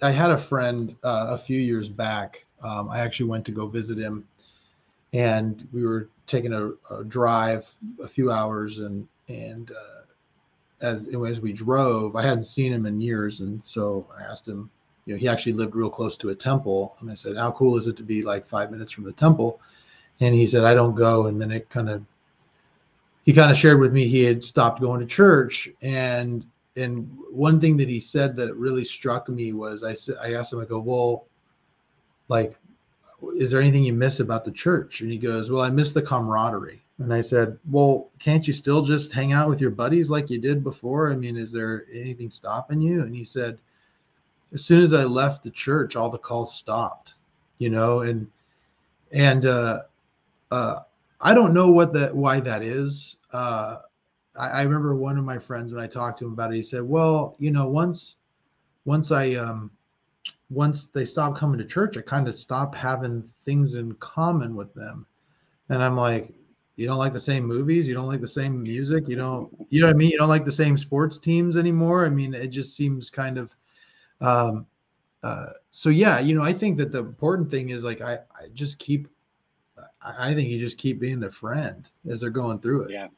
[SPEAKER 1] I had a friend a few years back. I actually went to go visit him, and we were taking a drive a few hours, and as we drove, I hadn't seen him in years, and so I asked him. He actually lived real close to a temple, and I said, "How cool is it to be like 5 minutes from the temple?" And he said, "I don't go." And then he kind of shared with me he had stopped going to church, and one thing that he said that really struck me was, I asked him, I go, "Well, like, is there anything you miss about the church?" And he goes, "Well, I miss the camaraderie." And I said, "Well, can't you still just hang out with your buddies like you did before? I mean, is there anything stopping you?" And he said, "As soon as I left the church, all the calls stopped, and I don't know why that is. I remember one of my friends, when I talked to him about it, he said, "Well, once once they stop coming to church, I kind of stop having things in common with them. And I'm like, you don't like the same movies? You don't like the same music? You know what I mean? You don't like the same sports teams anymore? I mean, it just seems kind of, so yeah, I think that the important thing is like, I think you just keep being their friend as they're going through it.
[SPEAKER 2] Yeah,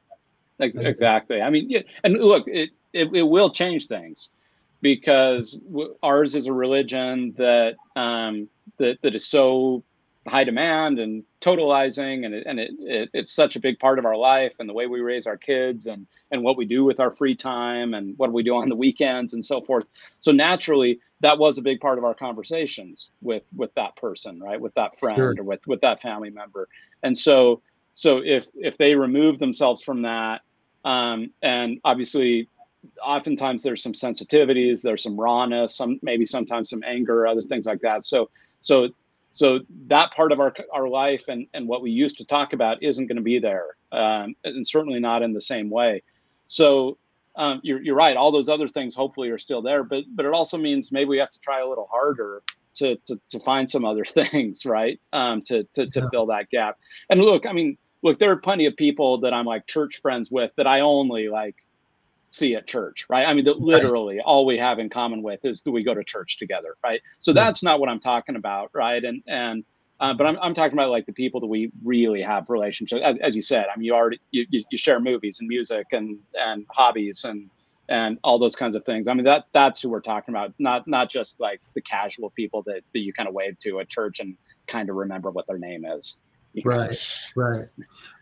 [SPEAKER 2] exactly. I mean, yeah, and look, it will change things, because ours is a religion that that is so high demand and totalizing, and it's such a big part of our life, and the way we raise our kids, and what we do with our free time, and what we do on the weekends, and so forth. So naturally, that was a big part of our conversations with that person, right, with that friend,
[SPEAKER 1] Sure.
[SPEAKER 2] or with that family member. And so if they remove themselves from that, and obviously, oftentimes there's some sensitivities, there's some rawness, maybe sometimes some anger, other things like that. So that part of our life, and what we used to talk about, isn't going to be there, and certainly not in the same way. So you're right. All those other things hopefully are still there, but it also means maybe we have to try a little harder to find some other things, right? To fill that gap. And look, there are plenty of people that I'm like church friends with that I only like see at church, right? I mean, literally all we have in common with is that we go to church together, right? So that's not what I'm talking about, right? But I'm talking about like the people that we really have relationships, as you said. I mean, you share movies and music and hobbies and all those kinds of things. I mean, that's who we're talking about, not just like the casual people that you kind of wave to at church and kind of remember what their name is.
[SPEAKER 1] Right.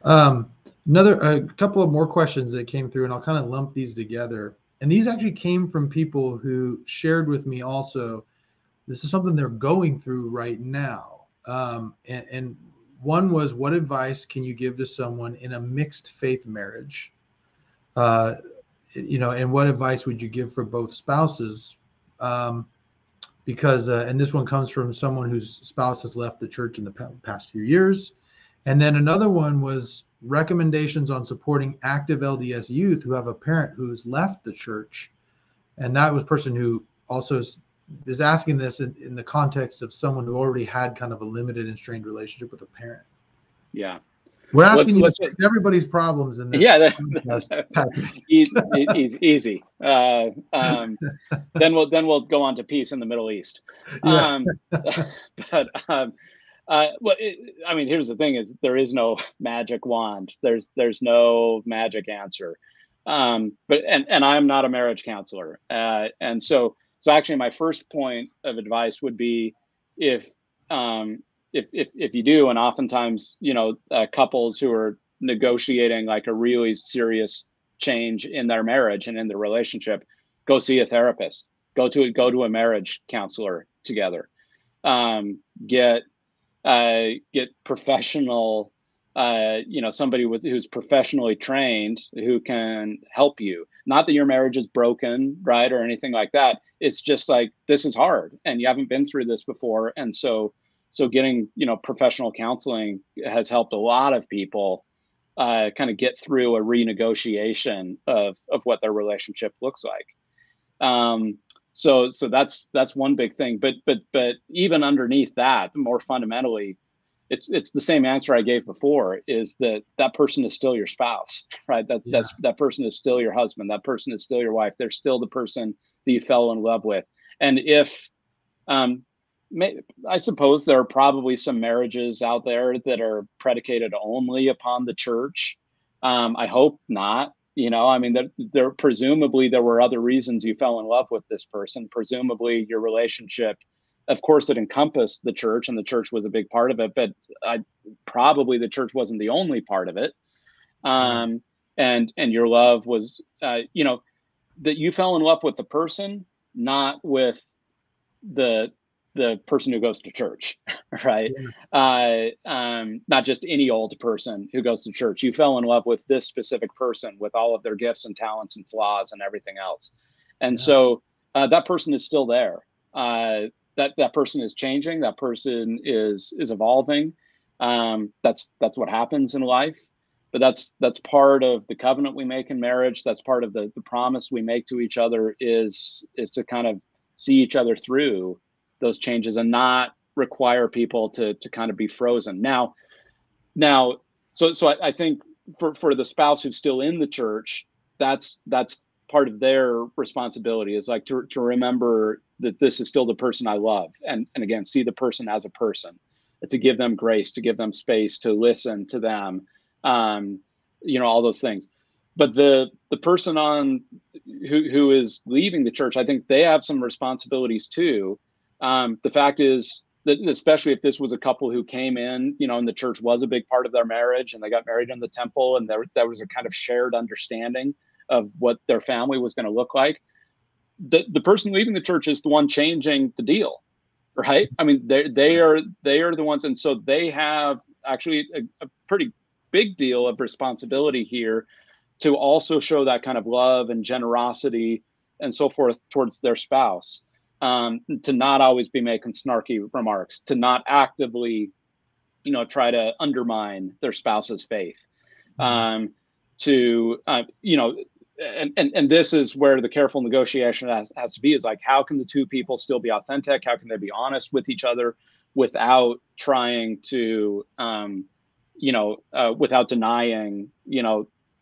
[SPEAKER 1] A couple of more questions that came through, and I'll kind of lump these together. And these actually came from people who shared with me also, this is something they're going through right now. And one was, what advice can you give to someone in a mixed faith marriage? And what advice would you give for both spouses? Because, and this one comes from someone whose spouse has left the church in the past few years. And then another one was recommendations on supporting active LDS youth who have a parent who's left the church. And that was a person who also is asking this in the context of someone who already had kind of a limited and strained relationship with a parent.
[SPEAKER 2] Yeah.
[SPEAKER 1] We're asking you to fix everybody's problems in this.
[SPEAKER 2] Yeah, easy. Then we'll go on to peace in the Middle East.
[SPEAKER 1] Yeah.
[SPEAKER 2] Here's the thing: is there is no magic wand. There's no magic answer. But I'm not a marriage counselor, and so actually, my first point of advice would be if you do, and oftentimes, couples who are negotiating like a really serious change in their marriage and in their relationship, go see a therapist, go to a marriage counselor together, get professional, somebody who's professionally trained who can help you. Not that your marriage is broken, right, or anything like that. It's just like, this is hard and you haven't been through this before. And so getting, professional counseling has helped a lot of people kind of get through a renegotiation of what their relationship looks like. So that's one big thing. But even underneath that, more fundamentally, it's the same answer I gave before, is that person is still your spouse, right? That person is still your husband. That person is still your wife. They're still the person that you fell in love with. And if, I suppose there are probably some marriages out there that are predicated only upon the church. I hope not. There presumably there were other reasons you fell in love with this person. Presumably your relationship, of course, it encompassed the church, and the church was a big part of it. But probably the church wasn't the only part of it. And your love was, that you fell in love with the person, not with the person who goes to church, right? Yeah. Not just any old person who goes to church. You fell in love with this specific person with all of their gifts and talents and flaws and everything else. And so that person is still there. That person is changing. That person is evolving. That's what happens in life. But that's part of the covenant we make in marriage. That's part of the promise we make to each other, is to kind of see each other through those changes and not require people to kind of be frozen. Now, so I think for the spouse who's still in the church, that's part of their responsibility, is like to remember that this is still the person I love, and again, see the person as a person, to give them grace, to give them space, to listen to them, all those things. But the person who is leaving the church, I think they have some responsibilities too. The fact is that, especially if this was a couple who came in, and the church was a big part of their marriage, and they got married in the temple, and there was a kind of shared understanding of what their family was going to look like. The person leaving the church is the one changing the deal, right? I mean, they are the ones, and so they have actually a pretty big deal of responsibility here to also show that kind of love and generosity and so forth towards their spouse, to not always be making snarky remarks, to not actively, try to undermine their spouse's faith, and this is where the careful negotiation has to be, is like, how can the two people still be authentic? How can they be honest with each other without trying to, without denying,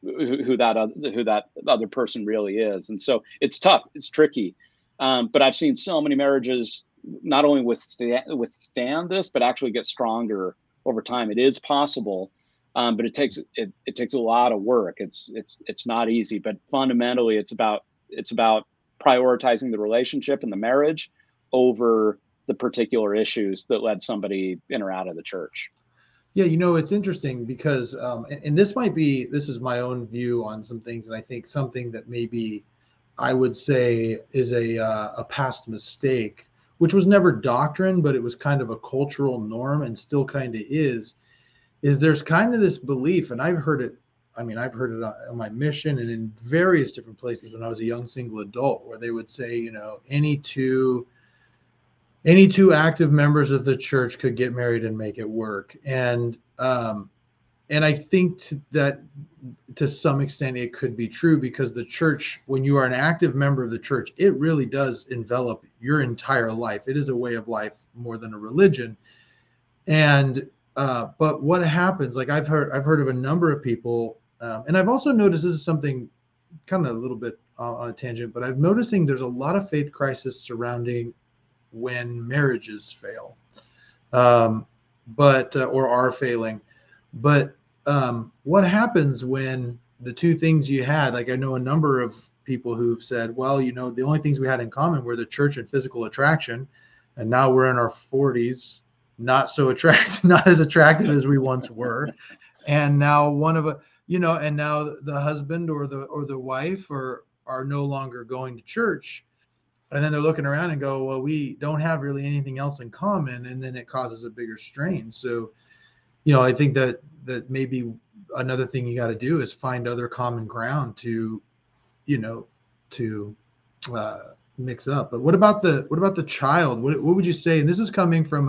[SPEAKER 2] who that other person really is. And so it's tough, it's tricky. But I've seen so many marriages not only withstand this, but actually get stronger over time. It is possible, but it takes a lot of work. It's not easy, but fundamentally it's about prioritizing the relationship and the marriage over the particular issues that led somebody in or out of the church.
[SPEAKER 1] Yeah, it's interesting because, and this is my own view on some things, and I think something that maybe I would say is a past mistake, which was never doctrine, but it was kind of a cultural norm and still kind of is there's kind of this belief, and I've heard it on my mission and in various different places when I was a young single adult, where they would say, any two active members of the church could get married and make it work. And I think that to some extent it could be true, because the church, when you are an active member of the church, it really does envelop your entire life. It is a way of life more than a religion. And but what happens, like I've heard of a number of people, and I've also noticed, this is something kind of a little bit on a tangent, but I'm noticing there's a lot of faith crisis surrounding when marriages fail, or are failing. But what happens when the two things you had, like I know a number of people who've said, well, the only things we had in common were the church and physical attraction, and now we're in our 40s, not as attractive as we once were, and now and now the husband or the wife are no longer going to church. And then they're looking around and go, well, we don't have really anything else in common. And then it causes a bigger strain. So, I think that maybe another thing you got to do is find other common ground to mix up. But what about the child? What would you say? And this is coming from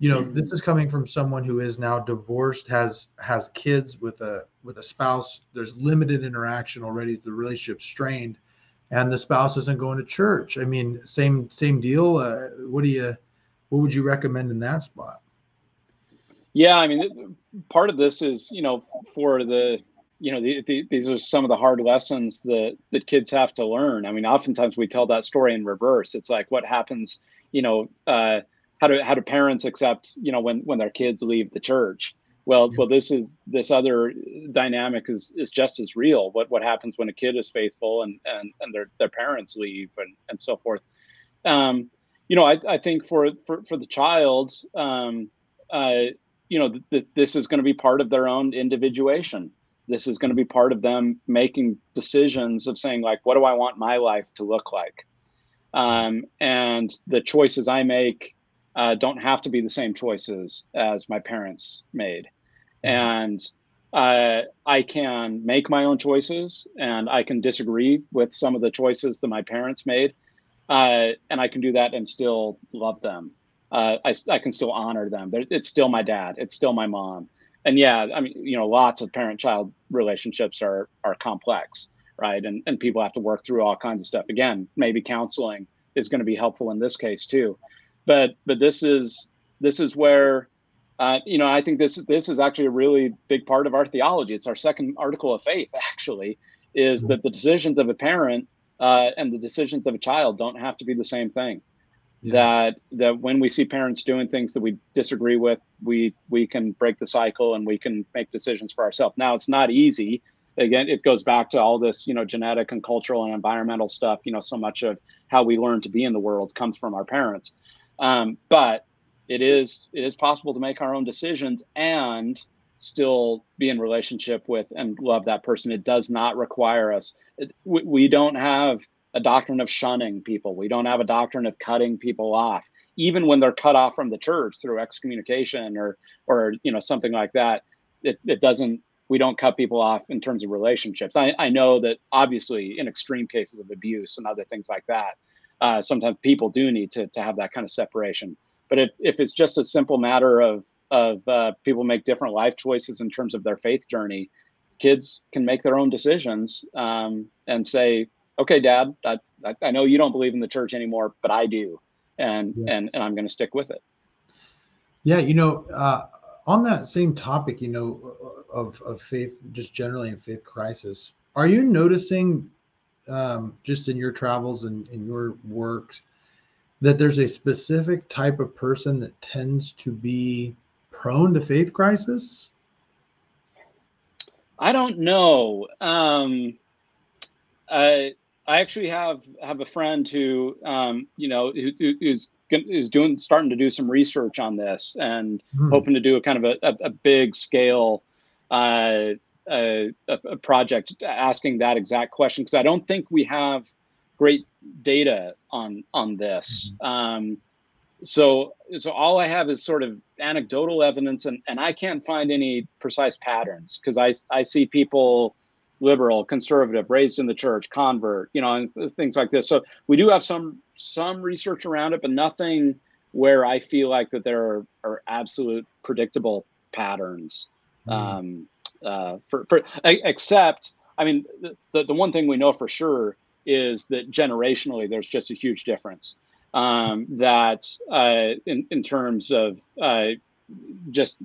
[SPEAKER 1] this is coming from someone who is now divorced, has kids with a spouse. There's limited interaction already. The relationship's strained. And the spouse isn't going to church. I mean, same deal. What would you recommend in that spot?
[SPEAKER 2] Yeah, I mean, part of this is, for these are some of the hard lessons that kids have to learn. I mean, oftentimes we tell that story in reverse. It's like, what happens, how do parents accept, when their kids leave the church? Well, this other dynamic is just as real. What happens when a kid is faithful and their parents leave and so forth. I think for the child, this is going to be part of their own individuation. This is going to be part of them making decisions of saying, like, what do I want my life to look like? And the choices I make don't have to be the same choices as my parents made. And I can make my own choices, and I can disagree with some of the choices that my parents made. And I can do that and still love them. I can still honor them. It's still my dad. It's still my mom. And yeah, I mean, lots of parent-child relationships are complex, right? And people have to work through all kinds of stuff. Again, maybe counseling is going to be helpful in this case too. But this is where, I think this is actually a really big part of our theology. It's our second article of faith, actually, is that the decisions of a parent and the decisions of a child don't have to be the same thing. Yeah. That when we see parents doing things that we disagree with, we can break the cycle and we can make decisions for ourselves. Now, it's not easy. Again, it goes back to all this, genetic and cultural and environmental stuff. So much of how we learn to be in the world comes from our parents. But it is possible to make our own decisions and still be in relationship with and love that person. It does not require us. We don't have a doctrine of shunning people. We don't have a doctrine of cutting people off, even when they're cut off from the church through excommunication or something like that. It doesn't. We don't cut people off in terms of relationships. I know that obviously in extreme cases of abuse and other things like that, sometimes people do need to have that kind of separation. But if it's just a simple matter of people make different life choices in terms of their faith journey, kids can make their own decisions and say, okay, Dad, I know you don't believe in the church anymore, but I do, and I'm going to stick with it. Yeah,
[SPEAKER 1] on that same topic, of faith, just generally in faith crisis, are you noticing just in your travels and in your work that there's a specific type of person that tends to be prone to faith crisis?
[SPEAKER 2] I don't know. I actually have a friend who, who's starting to do some research on this and hoping to do a kind of a big scale a project asking that exact question, because I don't think we have great data on this. So all I have is sort of anecdotal evidence, and I can't find any precise patterns, because I see people, liberal, conservative, raised in the church, convert, and things like this. So we do have some research around it, but nothing where I feel like that there are absolute predictable patterns. Except, I mean, the one thing we know for sure is that generationally there's just a huge difference. That in terms of just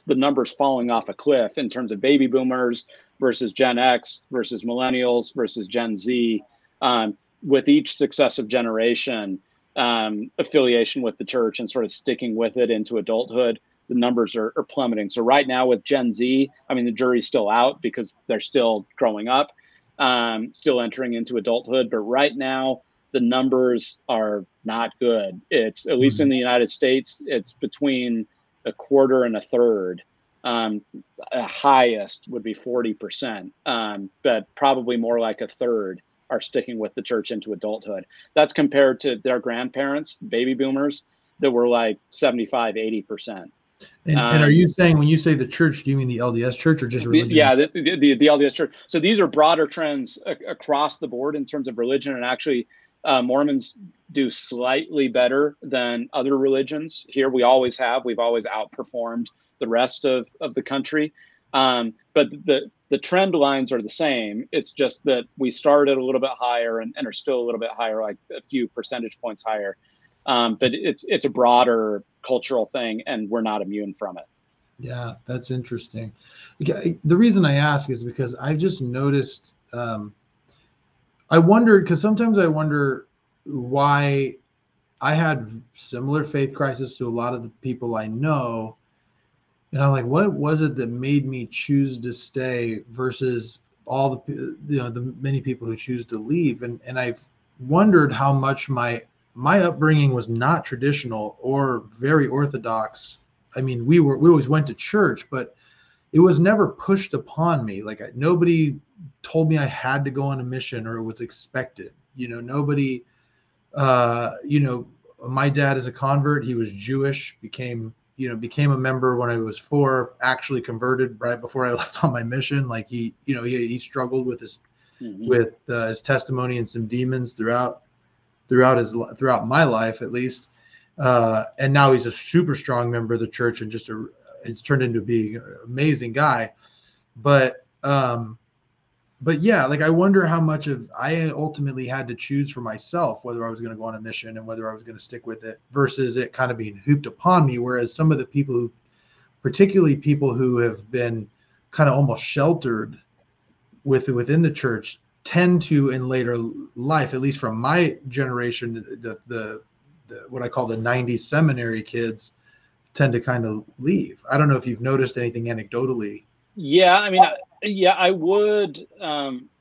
[SPEAKER 2] the numbers falling off a cliff in terms of baby boomers versus Gen X versus millennials versus Gen Z, with each successive generation, affiliation with the church and sort of sticking with it into adulthood, the numbers are plummeting. So right now with Gen Z, I mean, the jury's still out because they're still growing up, still entering into adulthood. But right now, the numbers are not good. It's, at least in the United States, it's between a quarter and a third. Highest would be 40%, but probably more like a third are sticking with the church into adulthood. That's compared to their grandparents, baby boomers, that were like 75, 80%.
[SPEAKER 1] And are you saying, when you say the church, do you mean the LDS church or just religion?
[SPEAKER 2] Yeah, the LDS church. So these are broader trends across the board in terms of religion, and actually Mormons do slightly better than other religions. Here we've always outperformed the rest of the country. But the trend lines are the same. It's just that we started a little bit higher and are still a little bit higher, like a few percentage points higher. But it's a broader cultural thing, and we're not immune from it.
[SPEAKER 1] Yeah, that's interesting. The reason I ask is because I just noticed, I wondered, because sometimes I wonder why I had similar faith crisis to a lot of the people I know. And I'm like, what was it that made me choose to stay versus all the many people who choose to leave? And I've wondered how much my upbringing was not traditional or very orthodox. I mean, we always went to church, but it was never pushed upon me. Like nobody told me I had to go on a mission or it was expected. Nobody. My dad is a convert. He was Jewish. Became a member when I was 4. Actually converted right before I left on my mission. Like he struggled with his his testimony and some demons throughout my life, at least. And now he's a super strong member of the church and it's turned into being an amazing guy. But but yeah, like I wonder how much of I ultimately had to choose for myself whether I was going to go on a mission and whether I was going to stick with it versus it kind of being hooped upon me. Whereas some of the people who, particularly people who have been kind of almost sheltered within the church, tend to in later life, at least from my generation, the what I call the 90s seminary kids tend to kind of leave. I don't know if you've noticed anything anecdotally.
[SPEAKER 2] Yeah, I mean, yeah, I would.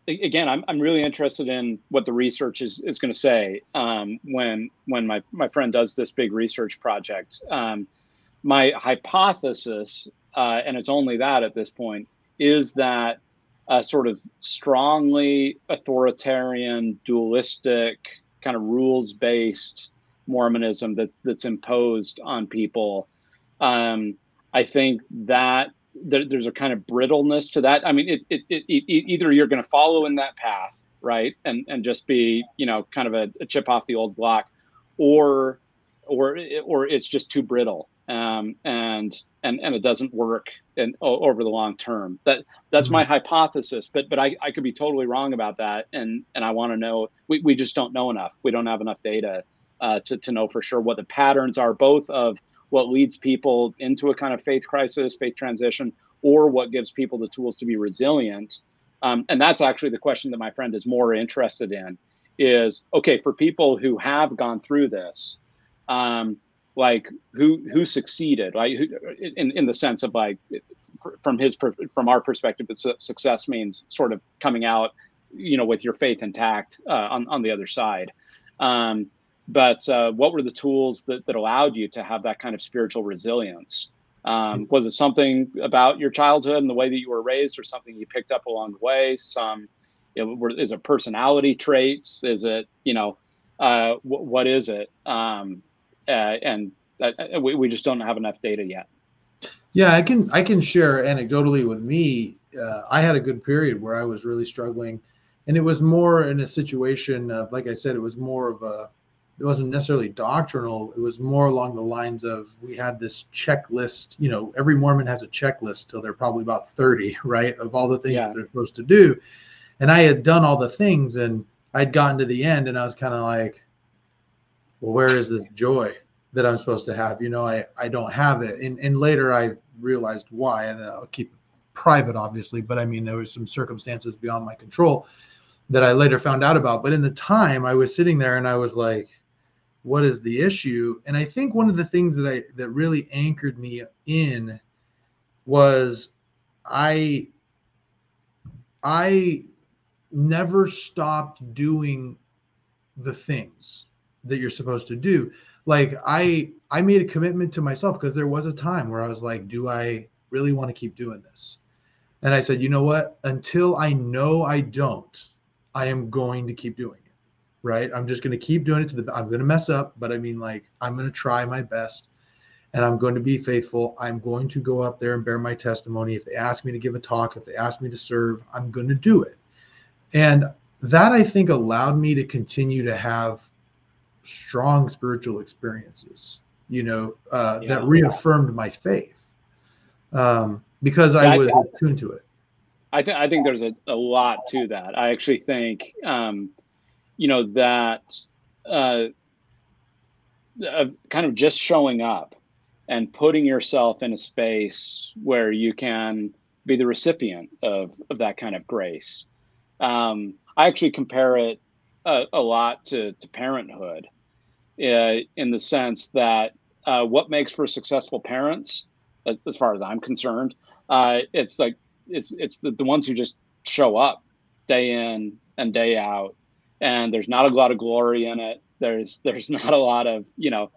[SPEAKER 2] Again, I'm really interested in what the research is going to say when my friend does this big research project. My hypothesis, and it's only that at this point, is that sort of strongly authoritarian, dualistic, kind of rules-based Mormonism that's imposed on people. I think that there's a kind of brittleness to that. I mean, either you're going to follow in that path, right, and just be, you know, kind of a chip off the old block, or it's just too brittle, and it doesn't work over the long term. That's my hypothesis, but I could be totally wrong about that, and I want to know. We just don't know enough. We don't have enough data to know for sure what the patterns are, both of what leads people into a kind of faith crisis, faith transition, or what gives people the tools to be resilient. And that's actually the question that my friend is more interested in is, okay, for people who have gone through this, like who succeeded, like in the sense of like, from our perspective, it's success means sort of coming out, you know, with your faith intact on the other side. But what were the tools that allowed you to have that kind of spiritual resilience? Was it something about your childhood and the way that you were raised, or something you picked up along the way? Is it personality traits? Is it, you know, what is it? We just don't have enough data yet.
[SPEAKER 1] Yeah, I can share anecdotally with me. I had a good period where I was really struggling, and it was more in a situation of, like I said, it was more of it wasn't necessarily doctrinal. It was more along the lines of, we had this checklist. You know, every Mormon has a checklist till they're probably about 30, right, of all the things that they're supposed to do. And I had done all the things, and I'd gotten to the end, and I was kind of like, well, where is the joy that I'm supposed to have? You know, I don't have it. And later I realized why, and I'll keep it private, obviously, but I mean, there was some circumstances beyond my control that I later found out about. But in the time, I was sitting there and I was like, what is the issue? And I think one of the things that really anchored me in was I never stopped doing the things that you're supposed to do. Like I made a commitment to myself, because there was a time where I was like, do I really want to keep doing this? And I said, you know what, until I know I don't, I am going to keep doing it. Right? I'm just going to keep doing it I'm going to mess up, but I mean, like, I'm going to try my best, and I'm going to be faithful. I'm going to go up there and bear my testimony. If they ask me to give a talk, if they ask me to serve, I'm going to do it. And that, I think, allowed me to continue to have strong spiritual experiences, you know, that reaffirmed my faith, because I was attuned to it.
[SPEAKER 2] I think there's a lot to that. I actually think, you know, that kind of just showing up and putting yourself in a space where you can be the recipient of that kind of grace. I actually compare it a lot to parenthood, in the sense that what makes for successful parents, as far as I'm concerned, it's like it's the ones who just show up day in and day out. And there's not a lot of glory in it. There's not a lot of, you know,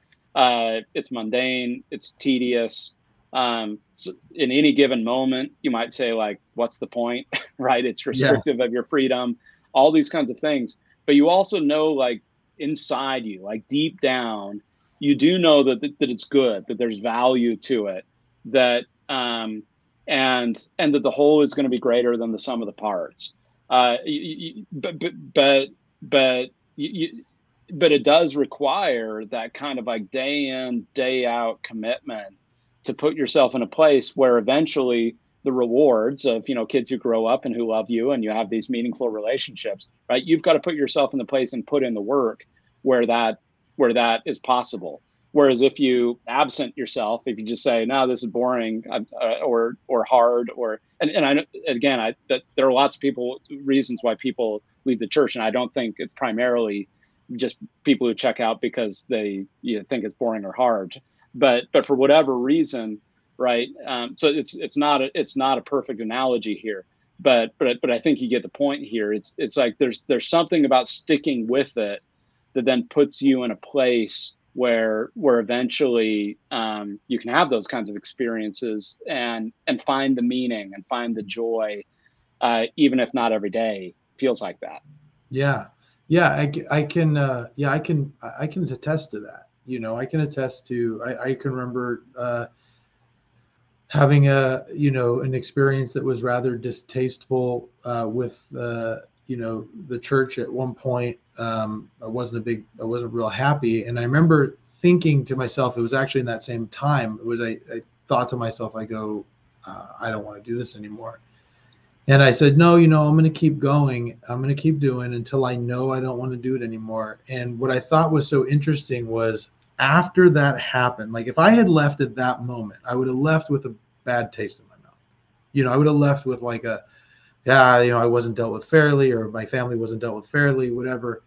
[SPEAKER 2] it's mundane, it's tedious. So in any given moment, you might say, like, what's the point, right? It's restrictive of your freedom, all these kinds of things. But you also know, like, inside you, like deep down, you do know that it's good, that there's value to it, that and that the whole is going to be greater than the sum of the parts. But it does require that kind of like day in, day out commitment to put yourself in a place where eventually the rewards of, kids who grow up and who love you and you have these meaningful relationships, right? You've got to put yourself in the place and put in the work where that is possible. Whereas if you absent yourself, if you just say, no, this is boring, or hard, and I again, that there are lots of reasons why people leave the church, and I don't think it's primarily just people who check out because they think it's boring or hard, but for whatever reason, right? So it's not a perfect analogy here, but I think you get the point here. It's like there's something about sticking with it that then puts you in a place where eventually you can have those kinds of experiences and find the meaning and find the joy, even if not every day feels like that.
[SPEAKER 1] Yeah, I can attest to that. I can attest to. I can remember having an experience that was rather distasteful with the church at one point. I wasn't real happy. And I remember thinking to myself, it was actually in that same time, I thought to myself, I go, I don't want to do this anymore. And I said, no, I'm going to keep going. I'm going to keep doing until I know I don't want to do it anymore. And what I thought was so interesting was after that happened, like if I had left at that moment, I would have left with a bad taste in my mouth. I would have left with like I wasn't dealt with fairly, or my family wasn't dealt with fairly, whatever.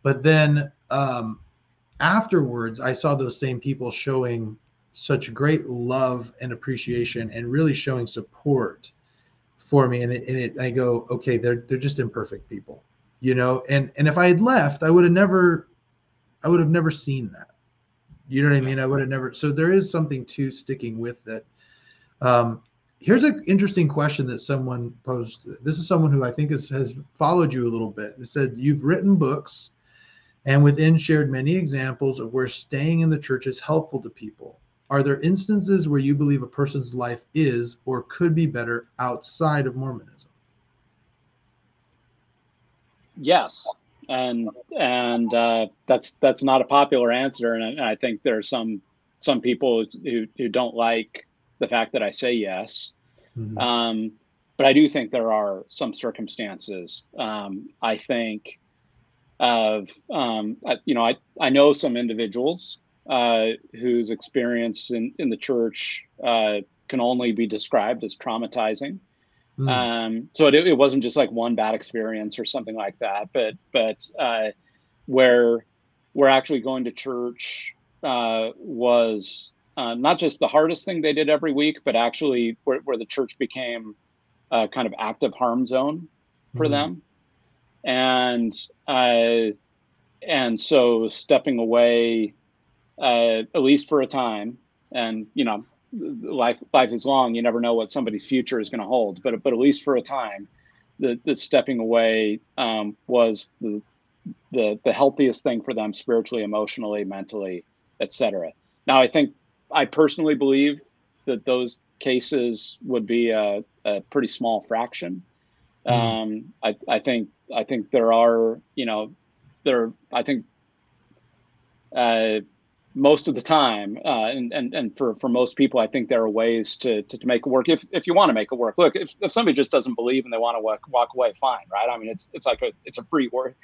[SPEAKER 1] But then afterwards, I saw those same people showing such great love and appreciation and really showing support for me. And I go, okay, they're just imperfect people, and if I had left, I would have never seen that. You know what I mean? I would have never. So there is something to sticking with it. Here's an interesting question that someone posed. This is someone who I think has followed you a little bit. It said, you've written books and within shared many examples of where staying in the church is helpful to people. Are there instances where you believe a person's life is or could be better outside of Mormonism?
[SPEAKER 2] Yes. And that's not a popular answer. And I think there are some people who don't like the fact that I say yes. Mm-hmm. But I do think there are some circumstances. I think of, I know some individuals whose experience in the church can only be described as traumatizing. Mm. So it wasn't just like one bad experience or something like that, but where actually going to church was not just the hardest thing they did every week, but actually where the church became a kind of active harm zone for them. And so stepping away, at least for a time, and life is long. You never know what somebody's future is going to hold, but at least for a time, the stepping away was the healthiest thing for them spiritually, emotionally, mentally, etc. Now, I personally believe that those cases would be a pretty small fraction. I think there are, most of the time, and for most people, I think there are ways to make it work if you want to make it work. Look, if somebody just doesn't believe and they want to walk away, fine, right? I mean, it's like it's a free work.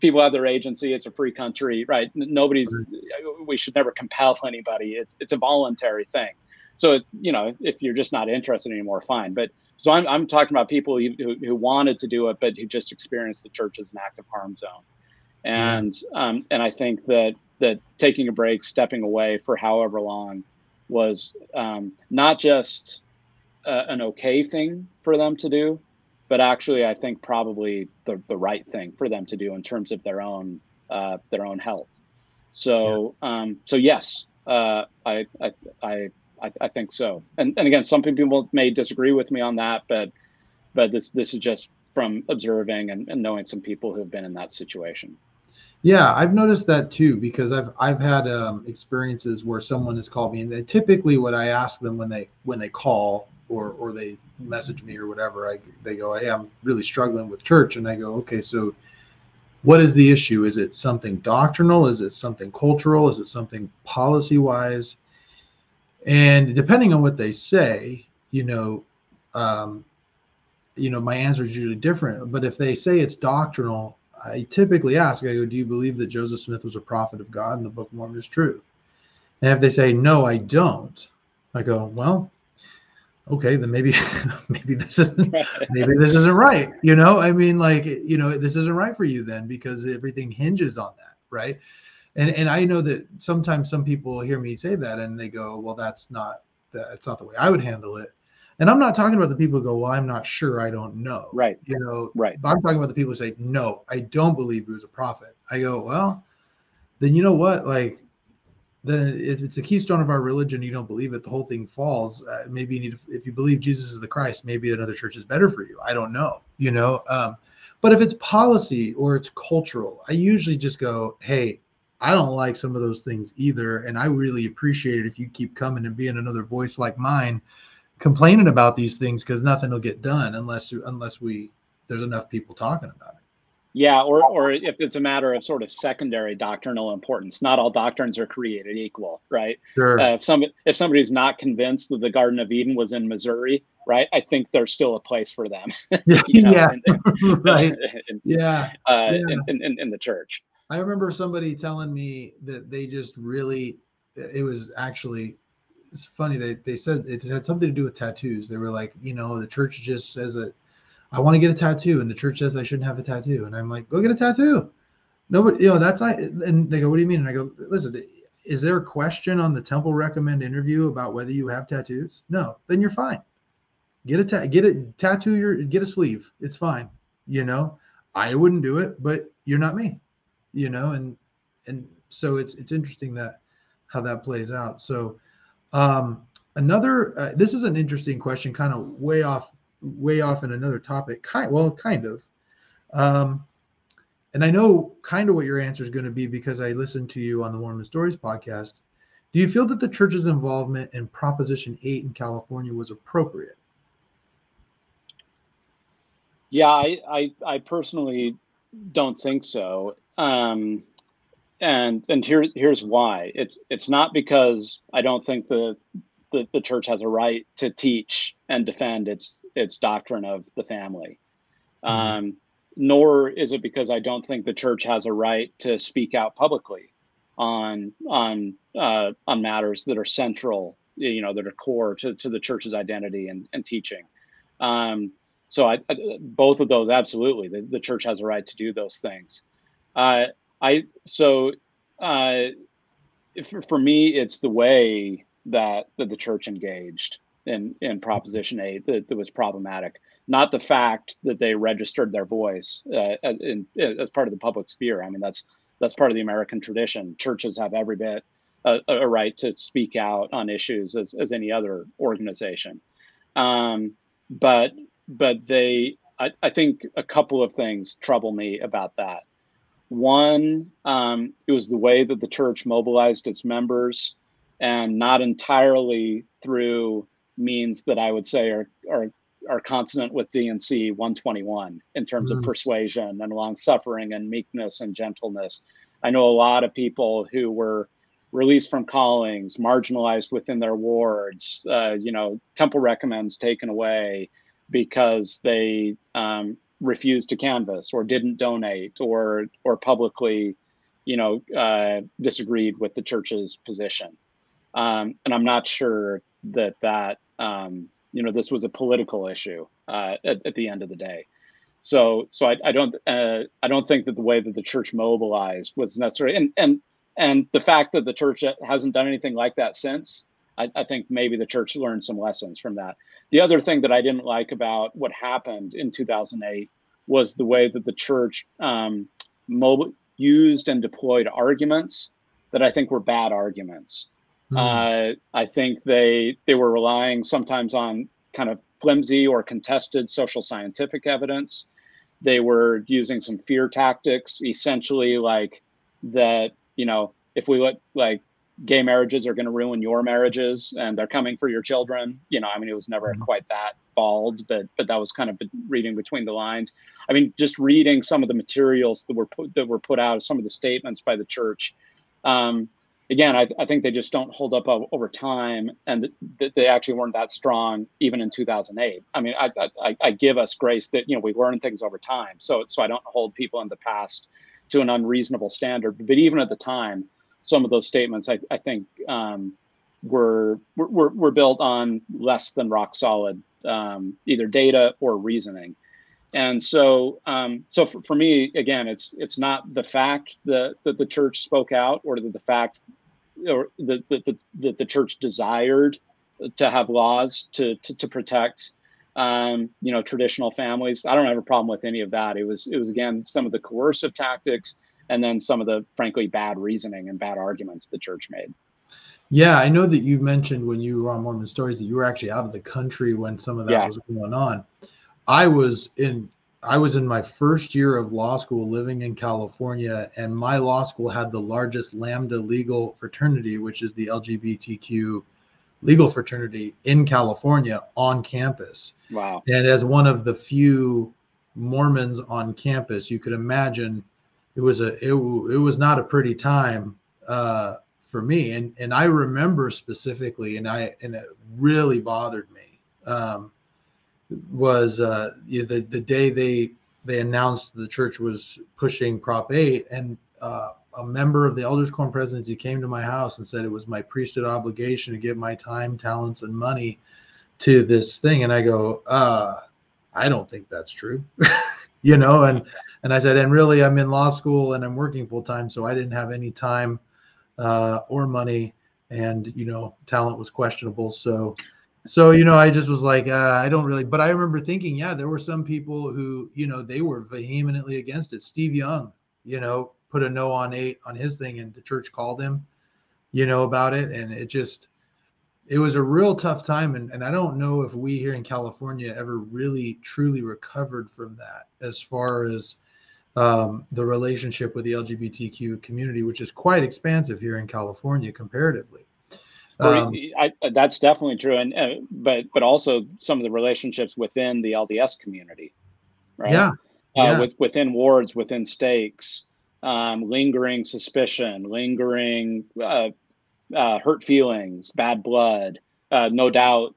[SPEAKER 2] People have their agency. It's a free country, right? We should never compel anybody. It's a voluntary thing. So if you're just not interested anymore, fine. But so I'm talking about people who wanted to do it, but who just experienced the church as an active harm zone, and I think that taking a break, stepping away for however long was not just an okay thing for them to do, but actually I think probably the right thing for them to do in terms of their own health. So yes, I think so. And again, some people may disagree with me on that, but this is just from observing and knowing some people who have been in that situation.
[SPEAKER 1] Yeah, I've noticed that too, because I've had experiences where someone has called me, and typically what I ask them when they call or they message me or whatever, they go, hey, I'm really struggling with church, and I go, okay, so what is the issue? Is it something doctrinal? Is it something cultural? Is it something policy wise? And depending on what they say, my answer is usually different. But if they say it's doctrinal, I typically ask, I go, do you believe that Joseph Smith was a prophet of God and the Book of Mormon is true? And if they say, no, I don't, I go, well, okay, then maybe this isn't right. I mean, like, this isn't right for you then, because everything hinges on that, right? And I know that sometimes some people hear me say that and they go, well, it's not the way I would handle it. And I'm not talking about the people who go, well, I'm not sure, I don't know.
[SPEAKER 2] Right.
[SPEAKER 1] Right. But I'm talking about the people who say, no, I don't believe he was a prophet. I go, well, then you know what? Like, then if it's a keystone of our religion, you don't believe it, the whole thing falls. Maybe you need if you believe Jesus is the Christ, maybe another church is better for you. I don't know, but if it's policy or it's cultural, I usually just go, hey, I don't like some of those things either. And I really appreciate it if you keep coming and being another voice like mine, complaining about these things, because nothing will get done unless there's enough people talking about it.
[SPEAKER 2] Yeah, or if it's a matter of sort of secondary doctrinal importance. Not all doctrines are created equal, right?
[SPEAKER 1] Sure.
[SPEAKER 2] If somebody's not convinced that the Garden of Eden was in Missouri, right, I think there's still a place for them.
[SPEAKER 1] Yeah. Right.
[SPEAKER 2] In the church.
[SPEAKER 1] I remember somebody telling me that they just really, it's funny. They said it had something to do with tattoos. They were like, the church just says that I want to get a tattoo, and the church says I shouldn't have a tattoo. And I'm like, go get a tattoo. Nobody, that's not. And they go, what do you mean? And I go, listen, is there a question on the Temple Recommend interview about whether you have tattoos? No, then you're fine. Get a tattoo, get a sleeve. It's fine. I wouldn't do it, but you're not me, and so it's interesting how that plays out. So this is an interesting question, kind of way off in another topic, kind of. And I know kind of what your answer is going to be, because I listened to you on the Mormon Stories podcast. Do you feel that the church's involvement in Proposition 8 in California was appropriate?
[SPEAKER 2] Yeah, I personally don't think so. And here's why. It's not because I don't think the church has a right to teach and defend its doctrine of the family. Mm-hmm. Nor is it because I don't think the church has a right to speak out publicly on matters that are central, that are core to the church's identity and teaching. So both of those, absolutely, the church has a right to do those things. For me, it's the way that the church engaged in Proposition 8 that was problematic, not the fact that they registered their voice as part of the public sphere. I mean, that's part of the American tradition. Churches have every bit a right to speak out on issues as any other organization. But I think a couple of things trouble me about that. One, it was the way that the church mobilized its members, and not entirely through means that I would say are consonant with D&C 121 in terms of persuasion and long suffering and meekness and gentleness. I know a lot of people who were released from callings, marginalized within their wards, temple recommends taken away because they refused to canvass or didn't donate or publicly, disagreed with the church's position. And I'm not sure that this was a political issue at the end of the day. So I don't think that the way that the church mobilized was necessary. And the fact that the church hasn't done anything like that since, I think maybe the church learned some lessons from that. The other thing that I didn't like about what happened in 2008 was the way that the church used and deployed arguments that I think were bad arguments. I think they were relying sometimes on kind of flimsy or contested social scientific evidence. They were using some fear tactics, essentially like that, if we let gay marriages are going to ruin your marriages and they're coming for your children. It was never quite that bald, but that was kind of reading between the lines. I mean, just reading some of the materials that were put out, some of the statements by the church. again, I think they just don't hold up over time, and they actually weren't that strong even in 2008. I mean, I give us grace that, we learn things over time. So I don't hold people in the past to an unreasonable standard. But even at the time, some of those statements I think were built on less than rock solid either data or reasoning. And so, for me, again, it's not the fact that the church spoke out, or the fact, or that the church desired to have laws to protect, traditional families. I don't have a problem with any of that. It was again some of the coercive tactics, and then some of the frankly bad reasoning and bad arguments the church made.
[SPEAKER 1] Yeah, I know that you mentioned when you were on Mormon Stories that you were actually out of the country when some of that was going on. I was in my first year of law school living in California, and my law school had the largest Lambda legal fraternity, which is the LGBTQ legal fraternity in California, on campus.
[SPEAKER 2] Wow.
[SPEAKER 1] And as one of the few Mormons on campus, you could imagine it was not a pretty time for me. And I remember specifically, and it really bothered me, was the day they announced the church was pushing Prop 8, and a member of the Elders Quorum presidency came to my house and said it was my priesthood obligation to give my time, talents, and money to this thing. And I go, I don't think that's true. And I said, and really, I'm in law school and I'm working full time, so I didn't have any time or money, and talent was questionable. So I just was like, I don't really. But I remember thinking, yeah, there were some people who, they were vehemently against it. Steve Young, put a no on 8 on his thing, and the church called him, about it, and it was a real tough time. And I don't know if we here in California ever really truly recovered from that, as far as the relationship with the LGBTQ community, which is quite expansive here in California comparatively.
[SPEAKER 2] That's definitely true, and but also some of the relationships within the LDS community, right?
[SPEAKER 1] Yeah.
[SPEAKER 2] Within wards, within stakes, lingering suspicion, lingering hurt feelings, bad blood, no doubt.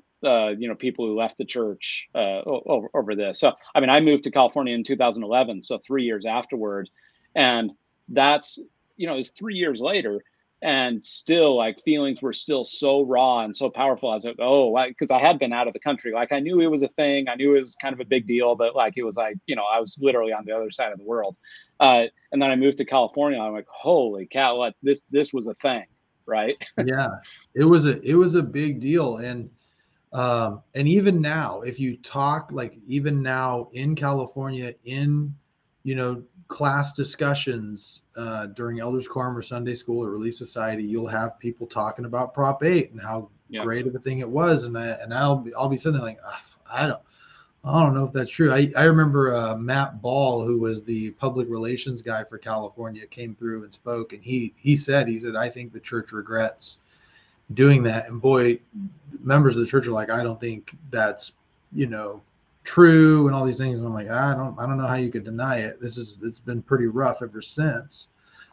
[SPEAKER 2] People who left the church over this. So, I mean, I moved to California in 2011, so 3 years afterward, and that's it's 3 years later. And still, like, feelings were still so raw and so powerful. I was like, because I had been out of the country. Like, I knew it was a thing. I knew it was kind of a big deal, but like, it was like, I was literally on the other side of the world. And then I moved to California. I'm like, holy cow, like, this was a thing, right?
[SPEAKER 1] Yeah, it was a big deal. And even now, if you talk, like, even now in California, in, class discussions during Elders Quorum or Sunday school or Relief Society, you'll have people talking about Prop 8 and how great of a thing it was. And I'll be sitting there like, I don't know if that's true. I remember Matt Ball, who was the public relations guy for California, came through and spoke, and he said, I think the church regrets doing that. And boy, members of the church are like, I don't think that's true, and all these things. And I'm like, I don't know how you could deny it. It's been pretty rough ever since.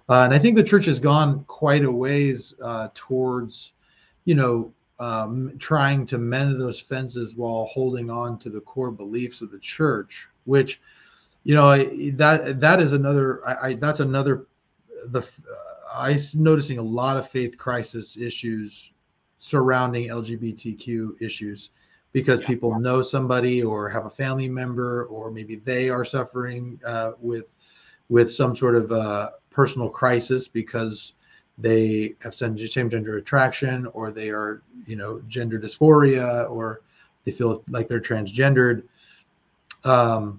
[SPEAKER 1] And I think the church has gone quite a ways towards trying to mend those fences while holding on to the core beliefs of the church, which that is another I'm noticing a lot of faith crisis issues surrounding LGBTQ issues, because people know somebody or have a family member, or maybe they are suffering with some sort of personal crisis because they have same gender attraction, or they are, gender dysphoria, or they feel like they're transgendered. What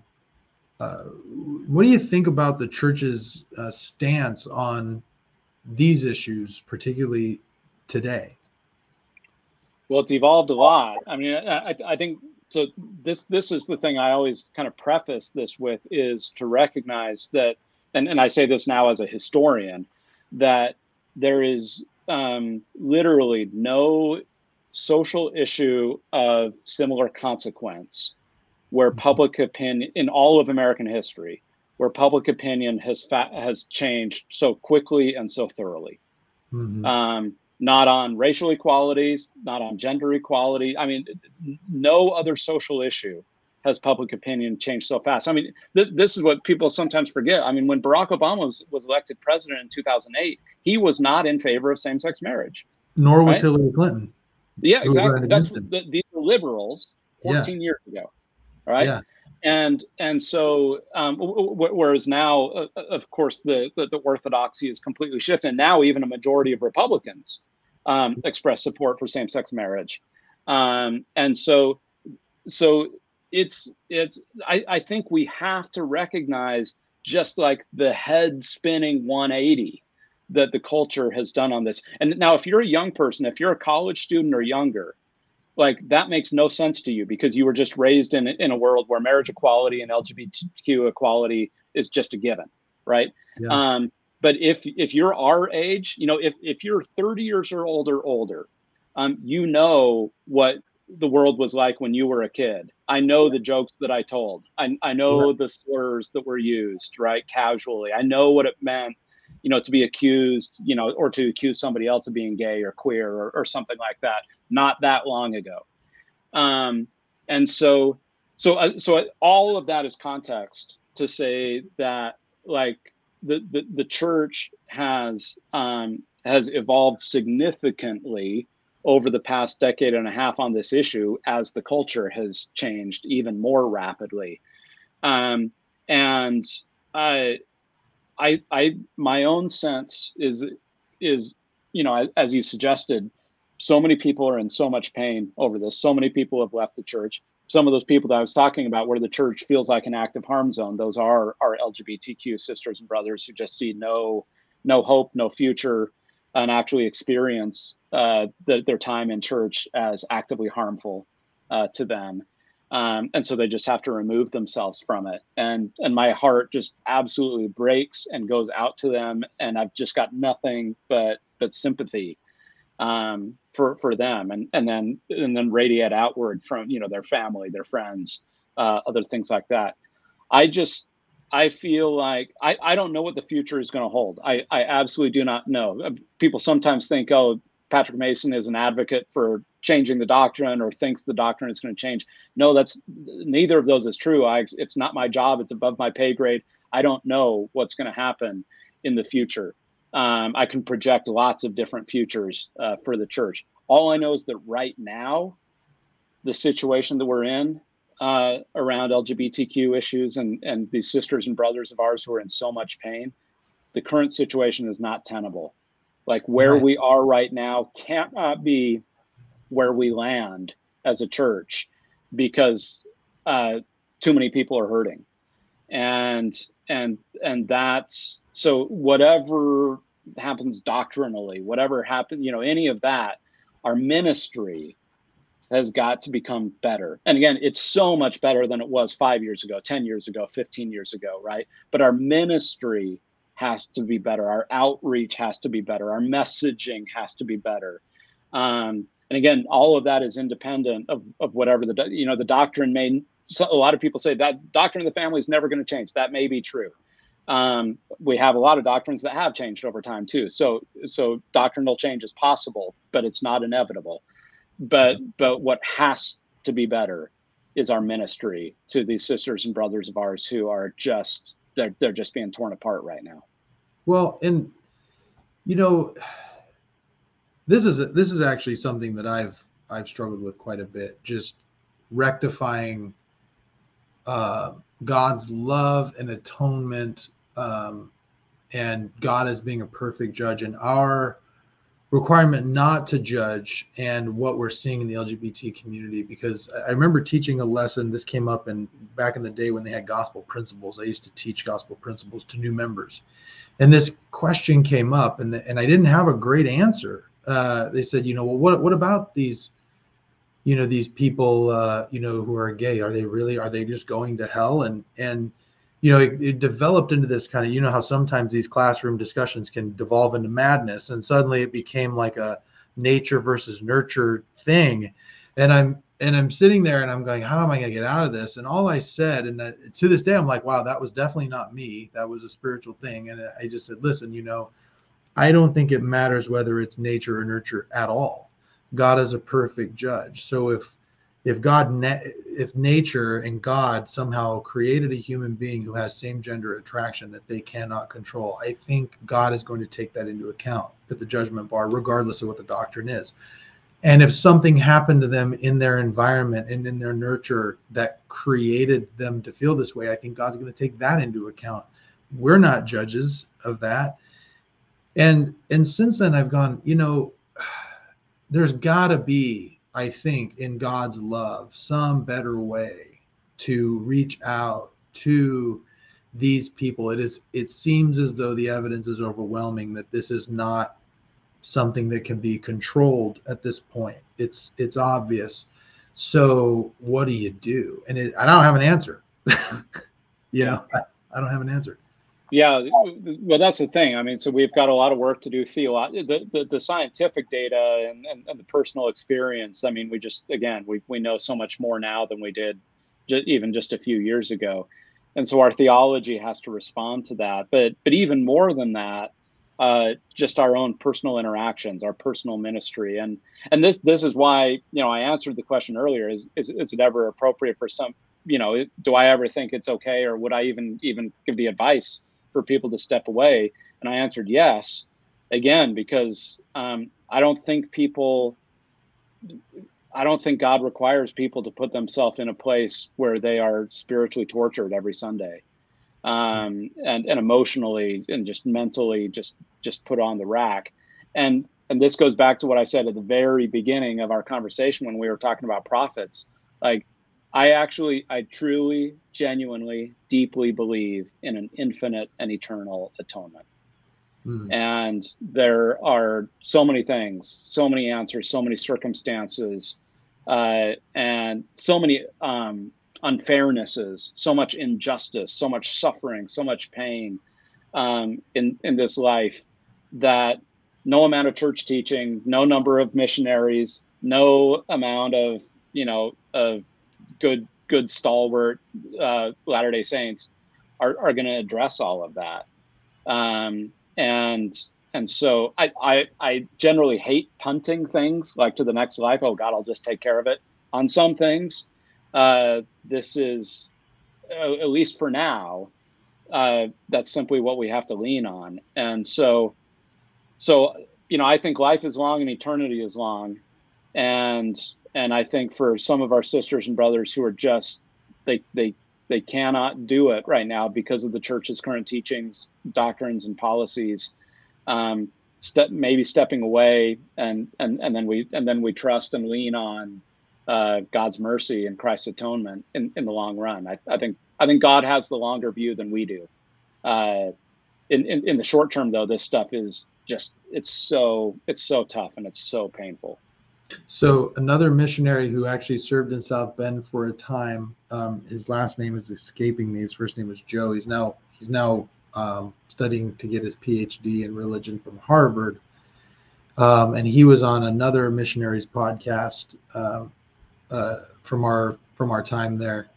[SPEAKER 1] do you think about the church's stance on these issues, particularly today?
[SPEAKER 2] Well, it's evolved a lot. I mean, I think so. This is the thing I always kind of preface this with, is to recognize that, and I say this now as a historian, that there is literally no social issue of similar consequence where public opinion in all of American history, where public opinion has changed so quickly and so thoroughly, Not on racial equalities, not on gender equality. I mean, no other social issue has public opinion changed so fast. I mean, this is what people sometimes forget. I mean, when Barack Obama was elected president in 2008, he was not in favor of same-sex marriage.
[SPEAKER 1] Nor was Hillary Clinton.
[SPEAKER 2] Yeah, exactly. These are liberals 14 years ago, right?
[SPEAKER 1] Yeah.
[SPEAKER 2] And so, whereas now, of course, the orthodoxy is completely shifted. Now, even a majority of Republicans express support for same-sex marriage, and so it's. I think we have to recognize, just like the head spinning 180 that the culture has done on this. And now, if you're a young person, if you're a college student or younger, like, that makes no sense to you because you were just raised in a world where marriage equality and LGBTQ equality is just a given, right? Yeah. But if you're our age, if you're 30 years or older, you know what the world was like when you were a kid. I know the jokes that I told. I know the slurs that were used, right, casually. I know what it meant, to be accused, or to accuse somebody else of being gay or queer or something like that, not that long ago. And so all of that is context to say that, like, the church has evolved significantly over the past decade and a half on this issue as the culture has changed even more rapidly. And my own sense is, as you suggested, so many people are in so much pain over this. So many people have left the church. Some of those people that I was talking about, where the church feels like an active harm zone, those are our LGBTQ sisters and brothers who just see no hope, no future, and actually experience their time in church as actively harmful to them. And so they just have to remove themselves from it. And my heart just absolutely breaks and goes out to them. And I've just got nothing but sympathy for them, and then radiate outward from, their family, their friends, other things like that. I feel like I don't know what the future is going to hold. I absolutely do not know. People sometimes think, oh, Patrick Mason is an advocate for changing the doctrine or thinks the doctrine is going to change. No, neither of those is true. It's not my job. It's above my pay grade. I don't know what's going to happen in the future. I can project lots of different futures for the church. All I know is that right now, the situation that we're in around LGBTQ issues and these sisters and brothers of ours who are in so much pain, the current situation is not tenable. Like, where we are right now cannot be where we land as a church, because too many people are hurting. And that's, so whatever happens doctrinally, whatever happens, any of that, our ministry has got to become better. And again, it's so much better than it was 5 years ago, 10 years ago, 15 years ago, right? But our ministry has to be better. Our outreach has to be better. Our messaging has to be better. And again, all of that is independent of whatever the doctrine may. So a lot of people say that doctrine of the family is never going to change. That may be true. We have a lot of doctrines that have changed over time too. So doctrinal change is possible, but it's not inevitable. But what has to be better is our ministry to these sisters and brothers of ours who are just, they're just being torn apart right now.
[SPEAKER 1] Well, and this is actually something that I've struggled with quite a bit, just rectifying God's love and atonement, and God as being a perfect judge, and our requirement not to judge, and what we're seeing in the LGBT community. Because I remember teaching a lesson, this came up back in the day when they had gospel principles. I used to teach gospel principles to new members, and this question came up, and I didn't have a great answer. They said, well, what about these, these people, who are gay? Are they just going to hell? And it developed into this kind of, how sometimes these classroom discussions can devolve into madness, and suddenly it became like a nature versus nurture thing. And I'm sitting there and I'm going, how am I going to get out of this? And all I said, and to this day, I'm like, wow, that was definitely not me. That was a spiritual thing. And I just said, listen, I don't think it matters whether it's nature or nurture at all. God is a perfect judge. So if nature and God somehow created a human being who has same gender attraction that they cannot control, I think God is going to take that into account at the judgment bar, regardless of what the doctrine is. And if something happened to them in their environment and in their nurture that created them to feel this way, I think God's going to take that into account. We're not judges of that. And since then I've gone, there's got to be, I think, in God's love, some better way to reach out to these people. It seems as though the evidence is overwhelming that this is not something that can be controlled at this point. It's obvious. So what do you do? And I don't have an answer. I don't have an answer.
[SPEAKER 2] Yeah, well, that's the thing. I mean, so we've got a lot of work to do. The scientific data and the personal experience. I mean, we know so much more now than we did even just a few years ago, and so our theology has to respond to that. But even more than that, just our own personal interactions, our personal ministry, and this is why I answered the question earlier: is it ever appropriate for some? Do I ever think it's okay, or would I even give the advice for people to step away? And I answered yes, again, because I don't think God requires people to put themselves in a place where they are spiritually tortured every Sunday, and emotionally and just mentally just put on the rack. And this goes back to what I said at the very beginning of our conversation when we were talking about prophets. Like, I truly, genuinely, deeply believe in an infinite and eternal atonement. And there are so many things, so many answers, so many circumstances, and so many unfairnesses, so much injustice, so much suffering, so much pain in this life, that no amount of church teaching, no number of missionaries, no amount of good stalwart Latter-day Saints are going to address all of that. And so I generally hate punting things like to the next life. Oh God, I'll just take care of it. On some things, this is, at least for now, that's simply what we have to lean on. And so I think life is long and eternity is long. And I think for some of our sisters and brothers who are just, they cannot do it right now because of the church's current teachings, doctrines, and policies, maybe stepping away, and then we trust and lean on God's mercy and Christ's atonement in the long run. I think God has the longer view than we do. In the short term, though, this stuff is just, it's so tough and it's so painful.
[SPEAKER 1] So another missionary who actually served in South Bend for a time, his last name is escaping me. His first name was Joe. He's now studying to get his PhD in religion from Harvard. And he was on another missionary's podcast from our time there.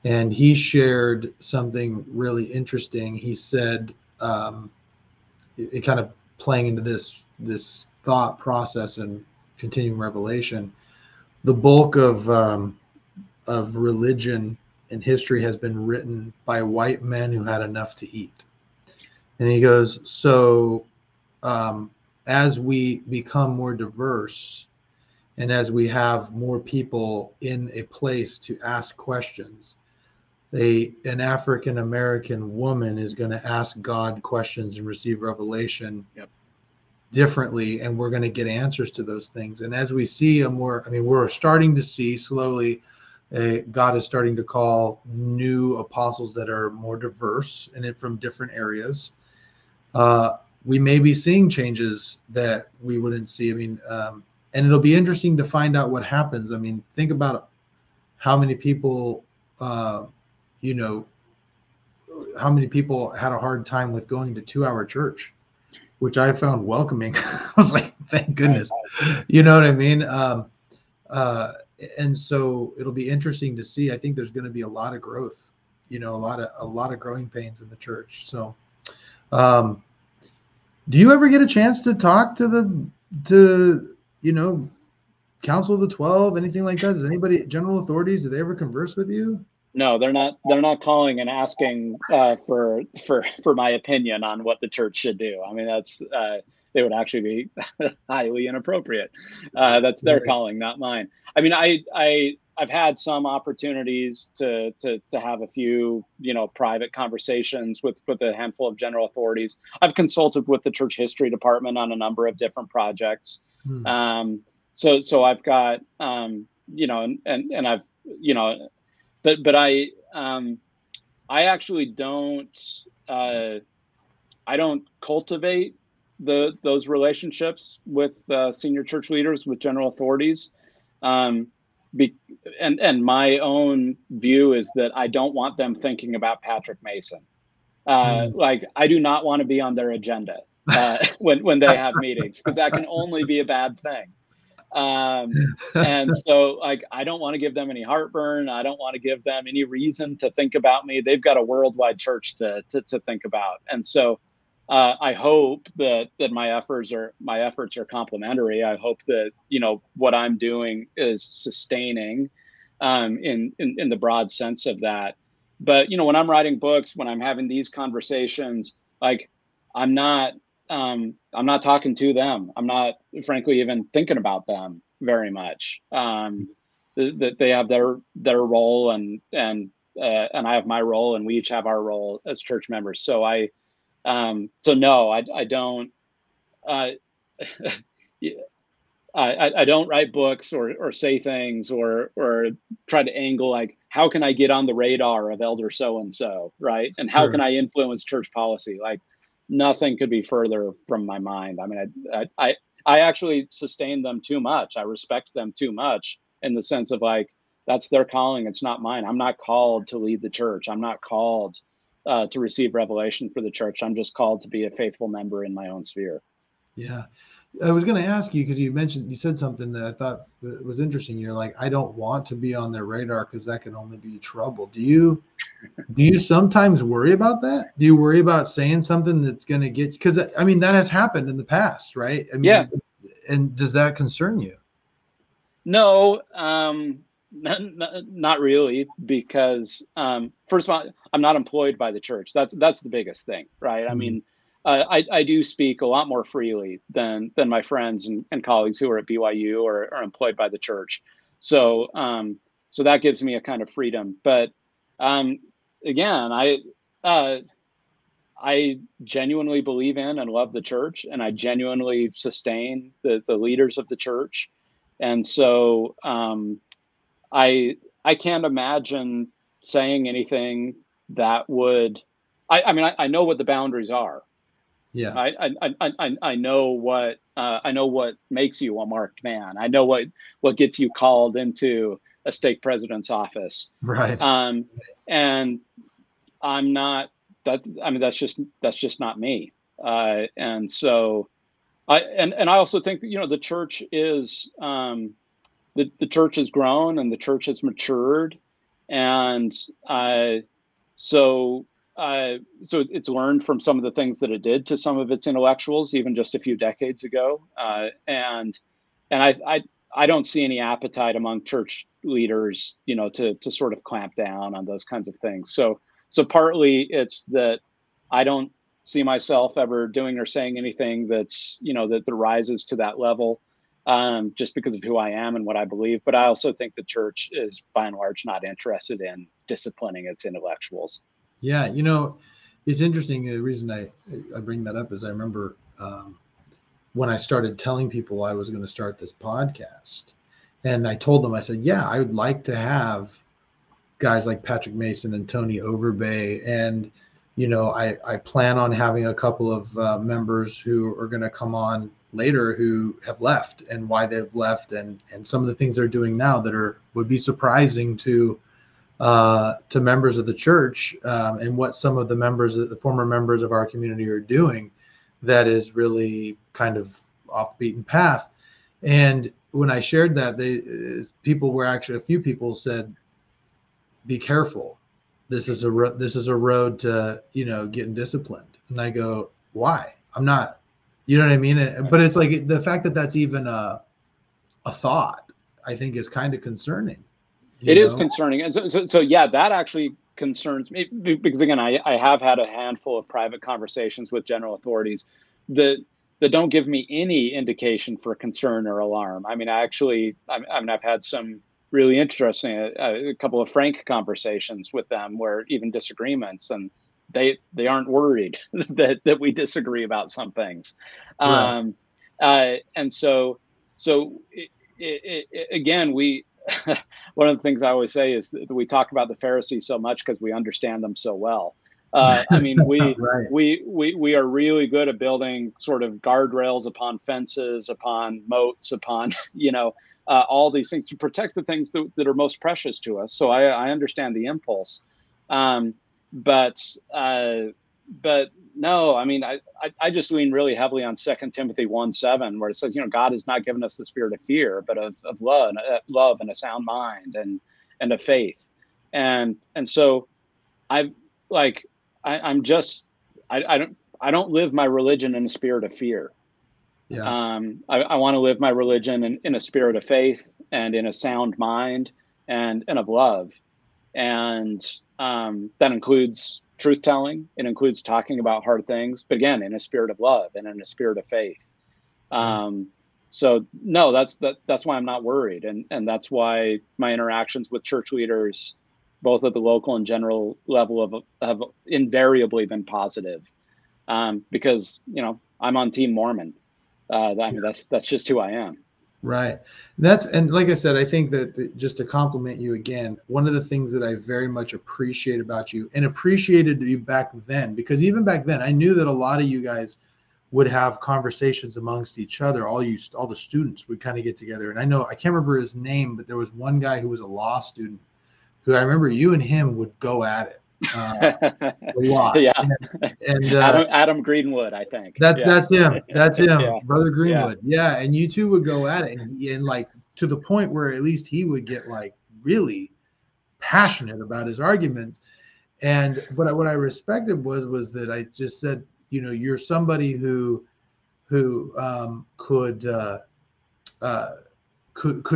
[SPEAKER 1] And he shared something really interesting. He said, it kind of playing into this thought process and continuing revelation, the bulk of religion in history has been written by white men who had enough to eat. And he goes, so as we become more diverse and as we have more people in a place to ask questions, an African American woman is going to ask God questions and receive revelation differently, and we're going to get answers to those things. And as we see we're starting to see slowly, God is starting to call new apostles that are more diverse and from different areas. We may be seeing changes that we wouldn't see. And it'll be interesting to find out what happens. Think about how many people, how many people had a hard time with going to 2-hour church, which I found welcoming. I was like, thank goodness. You know what I mean? And so it'll be interesting to see. I think there's going to be a lot of growth, a lot of growing pains in the church. So Do you ever get a chance to talk to Council of the 12, anything like that? Does anybody, general authorities, do they ever converse with you?
[SPEAKER 2] No, they're not calling and asking for my opinion on what the church should do. I mean, that's it would actually be highly inappropriate. That's their calling, not mine. I mean, I've had some opportunities to have a few, private conversations with a handful of general authorities. I've consulted with the church history department on a number of different projects. So I've got, and I've, but I actually don't, I don't cultivate those relationships with senior church leaders, with general authorities. And my own view is that I don't want them thinking about Patrick Mason. Like, I do not want to be on their agenda when they have meetings, because that can only be a bad thing. And so, like, I don't want to give them any heartburn. I don't want to give them any reason to think about me. They've got a worldwide church to think about. And so I hope that my efforts are complementary. I hope that, what I'm doing is sustaining in the broad sense of that. But, when I'm writing books, when I'm having these conversations, like, I'm not talking to them. I'm not, frankly, even thinking about them very much. That they have their role, and I have my role, and we each have our role as church members. So no, I don't. I don't write books or say things or try to angle, like, how can I get on the radar of elder so and so, right? And how can I influence church policy? Like, nothing could be further from my mind. I mean, I actually sustain them too much. I respect them too much, in the sense of, like, that's their calling. It's not mine. I'm not called to lead the church. I'm not called to receive revelation for the church. I'm just called to be a faithful member in my own sphere.
[SPEAKER 1] Yeah. I was going to ask you, because you said something that I thought that was interesting. You're like, I don't want to be on their radar because that can only be trouble. Do you sometimes worry about that? Do you worry about saying something that's going to get, because I mean, that has happened in the past, right? I mean,
[SPEAKER 2] yeah.
[SPEAKER 1] And does that concern you?
[SPEAKER 2] No, not really, because first of all, I'm not employed by the church. That's the biggest thing, right? I mean, I do speak a lot more freely than my friends and colleagues who are at BYU or are employed by the church. So so that gives me a kind of freedom. But again, I genuinely believe in and love the church, and I genuinely sustain the leaders of the church. And so I can't imagine saying anything that would, I mean, I know what the boundaries are.
[SPEAKER 1] Yeah.
[SPEAKER 2] I know what makes you a marked man. I know what gets you called into a stake president's office.
[SPEAKER 1] Right.
[SPEAKER 2] And I'm not that. I mean, that's just not me. And so I also think that, the church is the church has grown and the church has matured, and so it's learned from some of the things that it did to some of its intellectuals, even just a few decades ago. And I don't see any appetite among church leaders, to sort of clamp down on those kinds of things. So partly it's that I don't see myself ever doing or saying anything that's, that rises to that level, just because of who I am and what I believe. But I also think the church is, by and large, not interested in disciplining its intellectuals.
[SPEAKER 1] Yeah, it's interesting. The reason I bring that up is I remember when I started telling people I was going to start this podcast, and I told them, I said, yeah, I would like to have guys like Patrick Mason and Tony Overbay, and I plan on having a couple of members who are going to come on later who have left, and why they've left, and some of the things they're doing now that would be surprising to members of the church, and what some of the former members of our community are doing that is really kind of off the beaten path. And when I shared that, a few people said, be careful. This is a road to, getting disciplined. And I go, why? I'm not You know what I mean? But it's like the fact that that's even a thought, I think, is kind of concerning.
[SPEAKER 2] It is concerning. And so yeah, that actually concerns me because, again, I have had a handful of private conversations with general authorities that don't give me any indication for concern or alarm. I mean, I've had some really interesting, a couple of frank conversations with them where even disagreements, and they aren't worried that we disagree about some things.
[SPEAKER 1] Right.
[SPEAKER 2] And so again, we one of the things I always say is that we talk about the Pharisees so much because we understand them so well. I mean,
[SPEAKER 1] Right.
[SPEAKER 2] we are really good at building sort of guardrails upon fences, upon moats, upon all these things to protect the things that are most precious to us. So I understand the impulse, but no, I mean, I just lean really heavily on 2 Timothy 1:7, where it says, God has not given us the spirit of fear, but of love and a sound mind and of faith. And so I don't live my religion in a spirit of fear.
[SPEAKER 1] Yeah.
[SPEAKER 2] I want to live my religion in a spirit of faith and in a sound mind and of love. And that includes truth telling. It includes talking about hard things, but again, in a spirit of love and in a spirit of faith. So no, that's why I'm not worried. And that's why my interactions with church leaders, both at the local and general level, have invariably been positive. Because, I'm on Team Mormon. That's just who I am.
[SPEAKER 1] Right. And like I said, I think that just to compliment you again, one of the things that I very much appreciate about you, and appreciated you back then, because even back then, I knew that a lot of you guys would have conversations amongst each other. All the students would kind of get together. And I can't remember his name, but there was one guy who was a law student who I remember you and him would go at it. A lot.
[SPEAKER 2] Yeah.
[SPEAKER 1] And
[SPEAKER 2] Adam Greenwood, I think.
[SPEAKER 1] That's him. That's him.
[SPEAKER 2] Yeah.
[SPEAKER 1] Brother Greenwood. Yeah. And you two would go at it, and like to the point where at least he would get like really passionate about his arguments. But what I respected was that I just said, you're somebody who could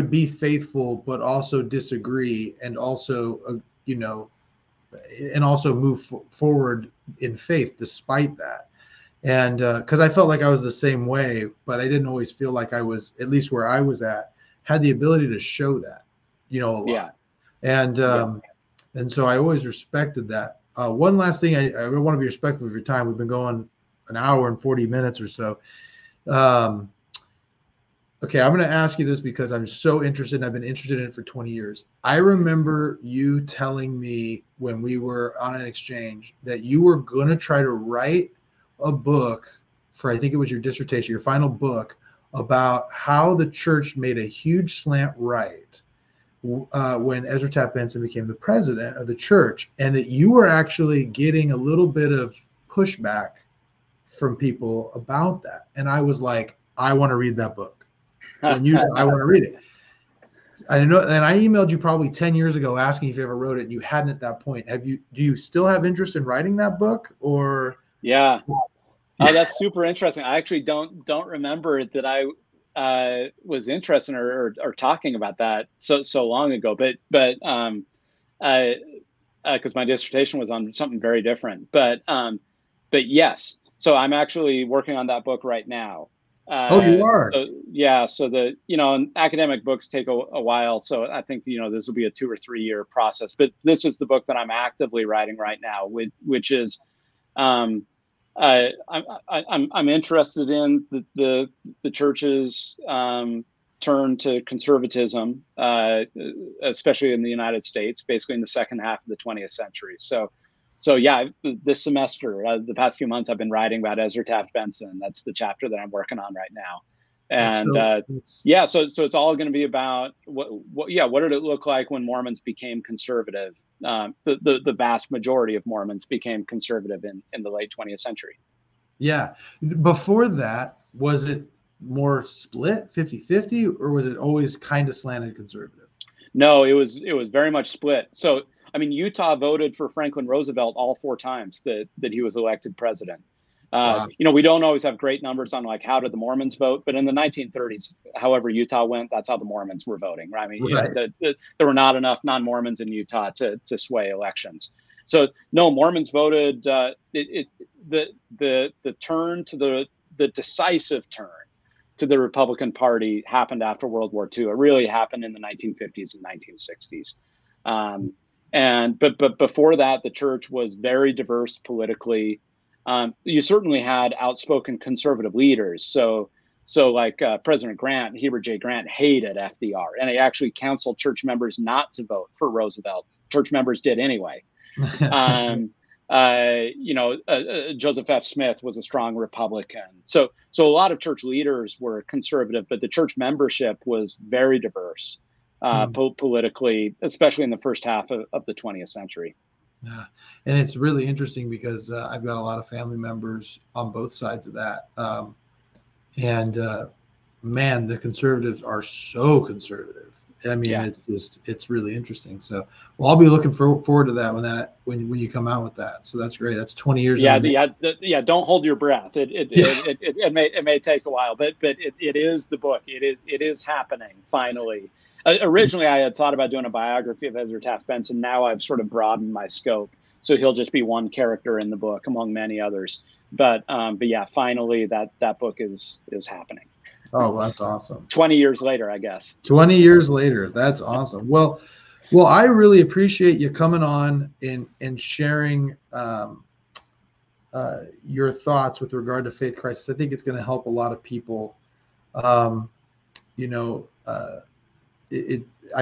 [SPEAKER 1] be faithful, but also disagree, and also and also move forward in faith despite that. And because I felt like I was the same way, but I didn't always feel like I was, at least where I was at, had the ability to show that, a lot.
[SPEAKER 2] Yeah.
[SPEAKER 1] And so I always respected that. One last thing, I want to be respectful of your time. We've been going an hour and 40 minutes or so. Okay, I'm going to ask you this because I'm so interested, and I've been interested in it for 20 years. I remember you telling me when we were on an exchange that you were going to try to write a book for, I think it was your dissertation, your final book, about how the church made a huge slant right when Ezra Taft Benson became the president of the church, and that you were actually getting a little bit of pushback from people about that. And I was like, I want to read that book. I want to read it. I know, and I emailed you probably 10 years ago asking if you ever wrote it, and you hadn't at that point. Do you still have interest in writing that book, or?
[SPEAKER 2] Yeah. Oh, that's super interesting. I actually don't remember that I was interested or talking about that so long ago, but because my dissertation was on something very different, but yes. So I'm actually working on that book right now.
[SPEAKER 1] Oh, you are?
[SPEAKER 2] So, yeah. So academic books take a while. So I think, this will be a 2 or 3 year process, but this is the book that I'm actively writing right now, which is, I'm interested in the church's, turn to conservatism, especially in the United States, basically in the second half of the 20th century. So yeah, this semester, the past few months, I've been writing about Ezra Taft Benson. That's the chapter that I'm working on right now. And so it's all going to be about what did it look like when Mormons became conservative? The vast majority of Mormons became conservative in the late 20th century.
[SPEAKER 1] Yeah. Before that, was it more split, 50-50, or was it always kind of slanted conservative?
[SPEAKER 2] No, it was very much split. So, I mean, Utah voted for Franklin Roosevelt all 4 times that he was elected president.
[SPEAKER 1] Wow.
[SPEAKER 2] We don't always have great numbers on like how did the Mormons vote, but in the 1930s, however Utah went, that's how the Mormons were voting, right? I mean,
[SPEAKER 1] Right.
[SPEAKER 2] there were not enough non-Mormons in Utah to sway elections. So no, Mormons voted. The turn to the decisive turn to the Republican Party happened after World War II. It really happened in the 1950s and 1960s. But before that, the church was very diverse politically. You certainly had outspoken conservative leaders. So like President Grant, Heber J. Grant, hated FDR, and he actually counseled church members not to vote for Roosevelt. Church members did anyway. Joseph F. Smith was a strong Republican. So a lot of church leaders were conservative, but the church membership was very diverse politically, especially in the first half of the 20th century.
[SPEAKER 1] Yeah. And it's really interesting because I've got a lot of family members on both sides of that. Man, the conservatives are so conservative. I mean, it's really interesting. So, well, I'll be looking forward to that when you come out with that. So that's great. That's 20 years.
[SPEAKER 2] Yeah. Don't hold your breath. It may take a while, but it is the book. It is happening finally. Originally, I had thought about doing a biography of Ezra Taft Benson. Now I've sort of broadened my scope, so he'll just be one character in the book among many others. But yeah, finally that book is happening.
[SPEAKER 1] Oh, well, that's awesome.
[SPEAKER 2] 20 years later, I guess.
[SPEAKER 1] 20 years later, that's awesome. Well, I really appreciate you coming on and sharing your thoughts with regard to faith crisis. I think it's going to help a lot of people. I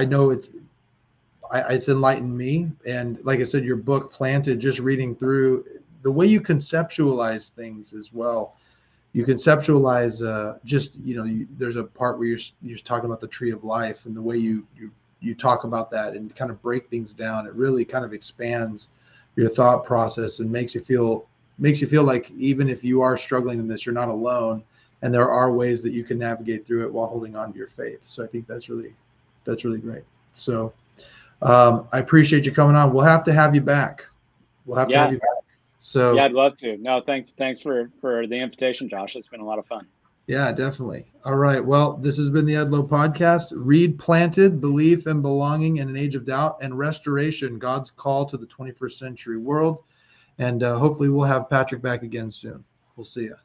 [SPEAKER 1] know it's enlightened me, and like I said, your book Planted, just reading through the way you conceptualize things as well. You conceptualize there's a part where you're talking about the tree of life, and the way you talk about that and kind of break things down, it really kind of expands your thought process and makes you feel like even if you are struggling in this, you're not alone, and there are ways that you can navigate through it while holding on to your faith. So I think that's really great. So I appreciate you coming on. We'll have to have you back. To have you back. So
[SPEAKER 2] yeah, I'd love to. No, thanks for the invitation, Josh. It's been a lot of fun.
[SPEAKER 1] Yeah, definitely. All right. Well, this has been the Edlow Podcast. Read Planted, Belief and Belonging in an Age of Doubt and Restoration, God's Call to the 21st Century World. And hopefully we'll have Patrick back again soon. We'll see you.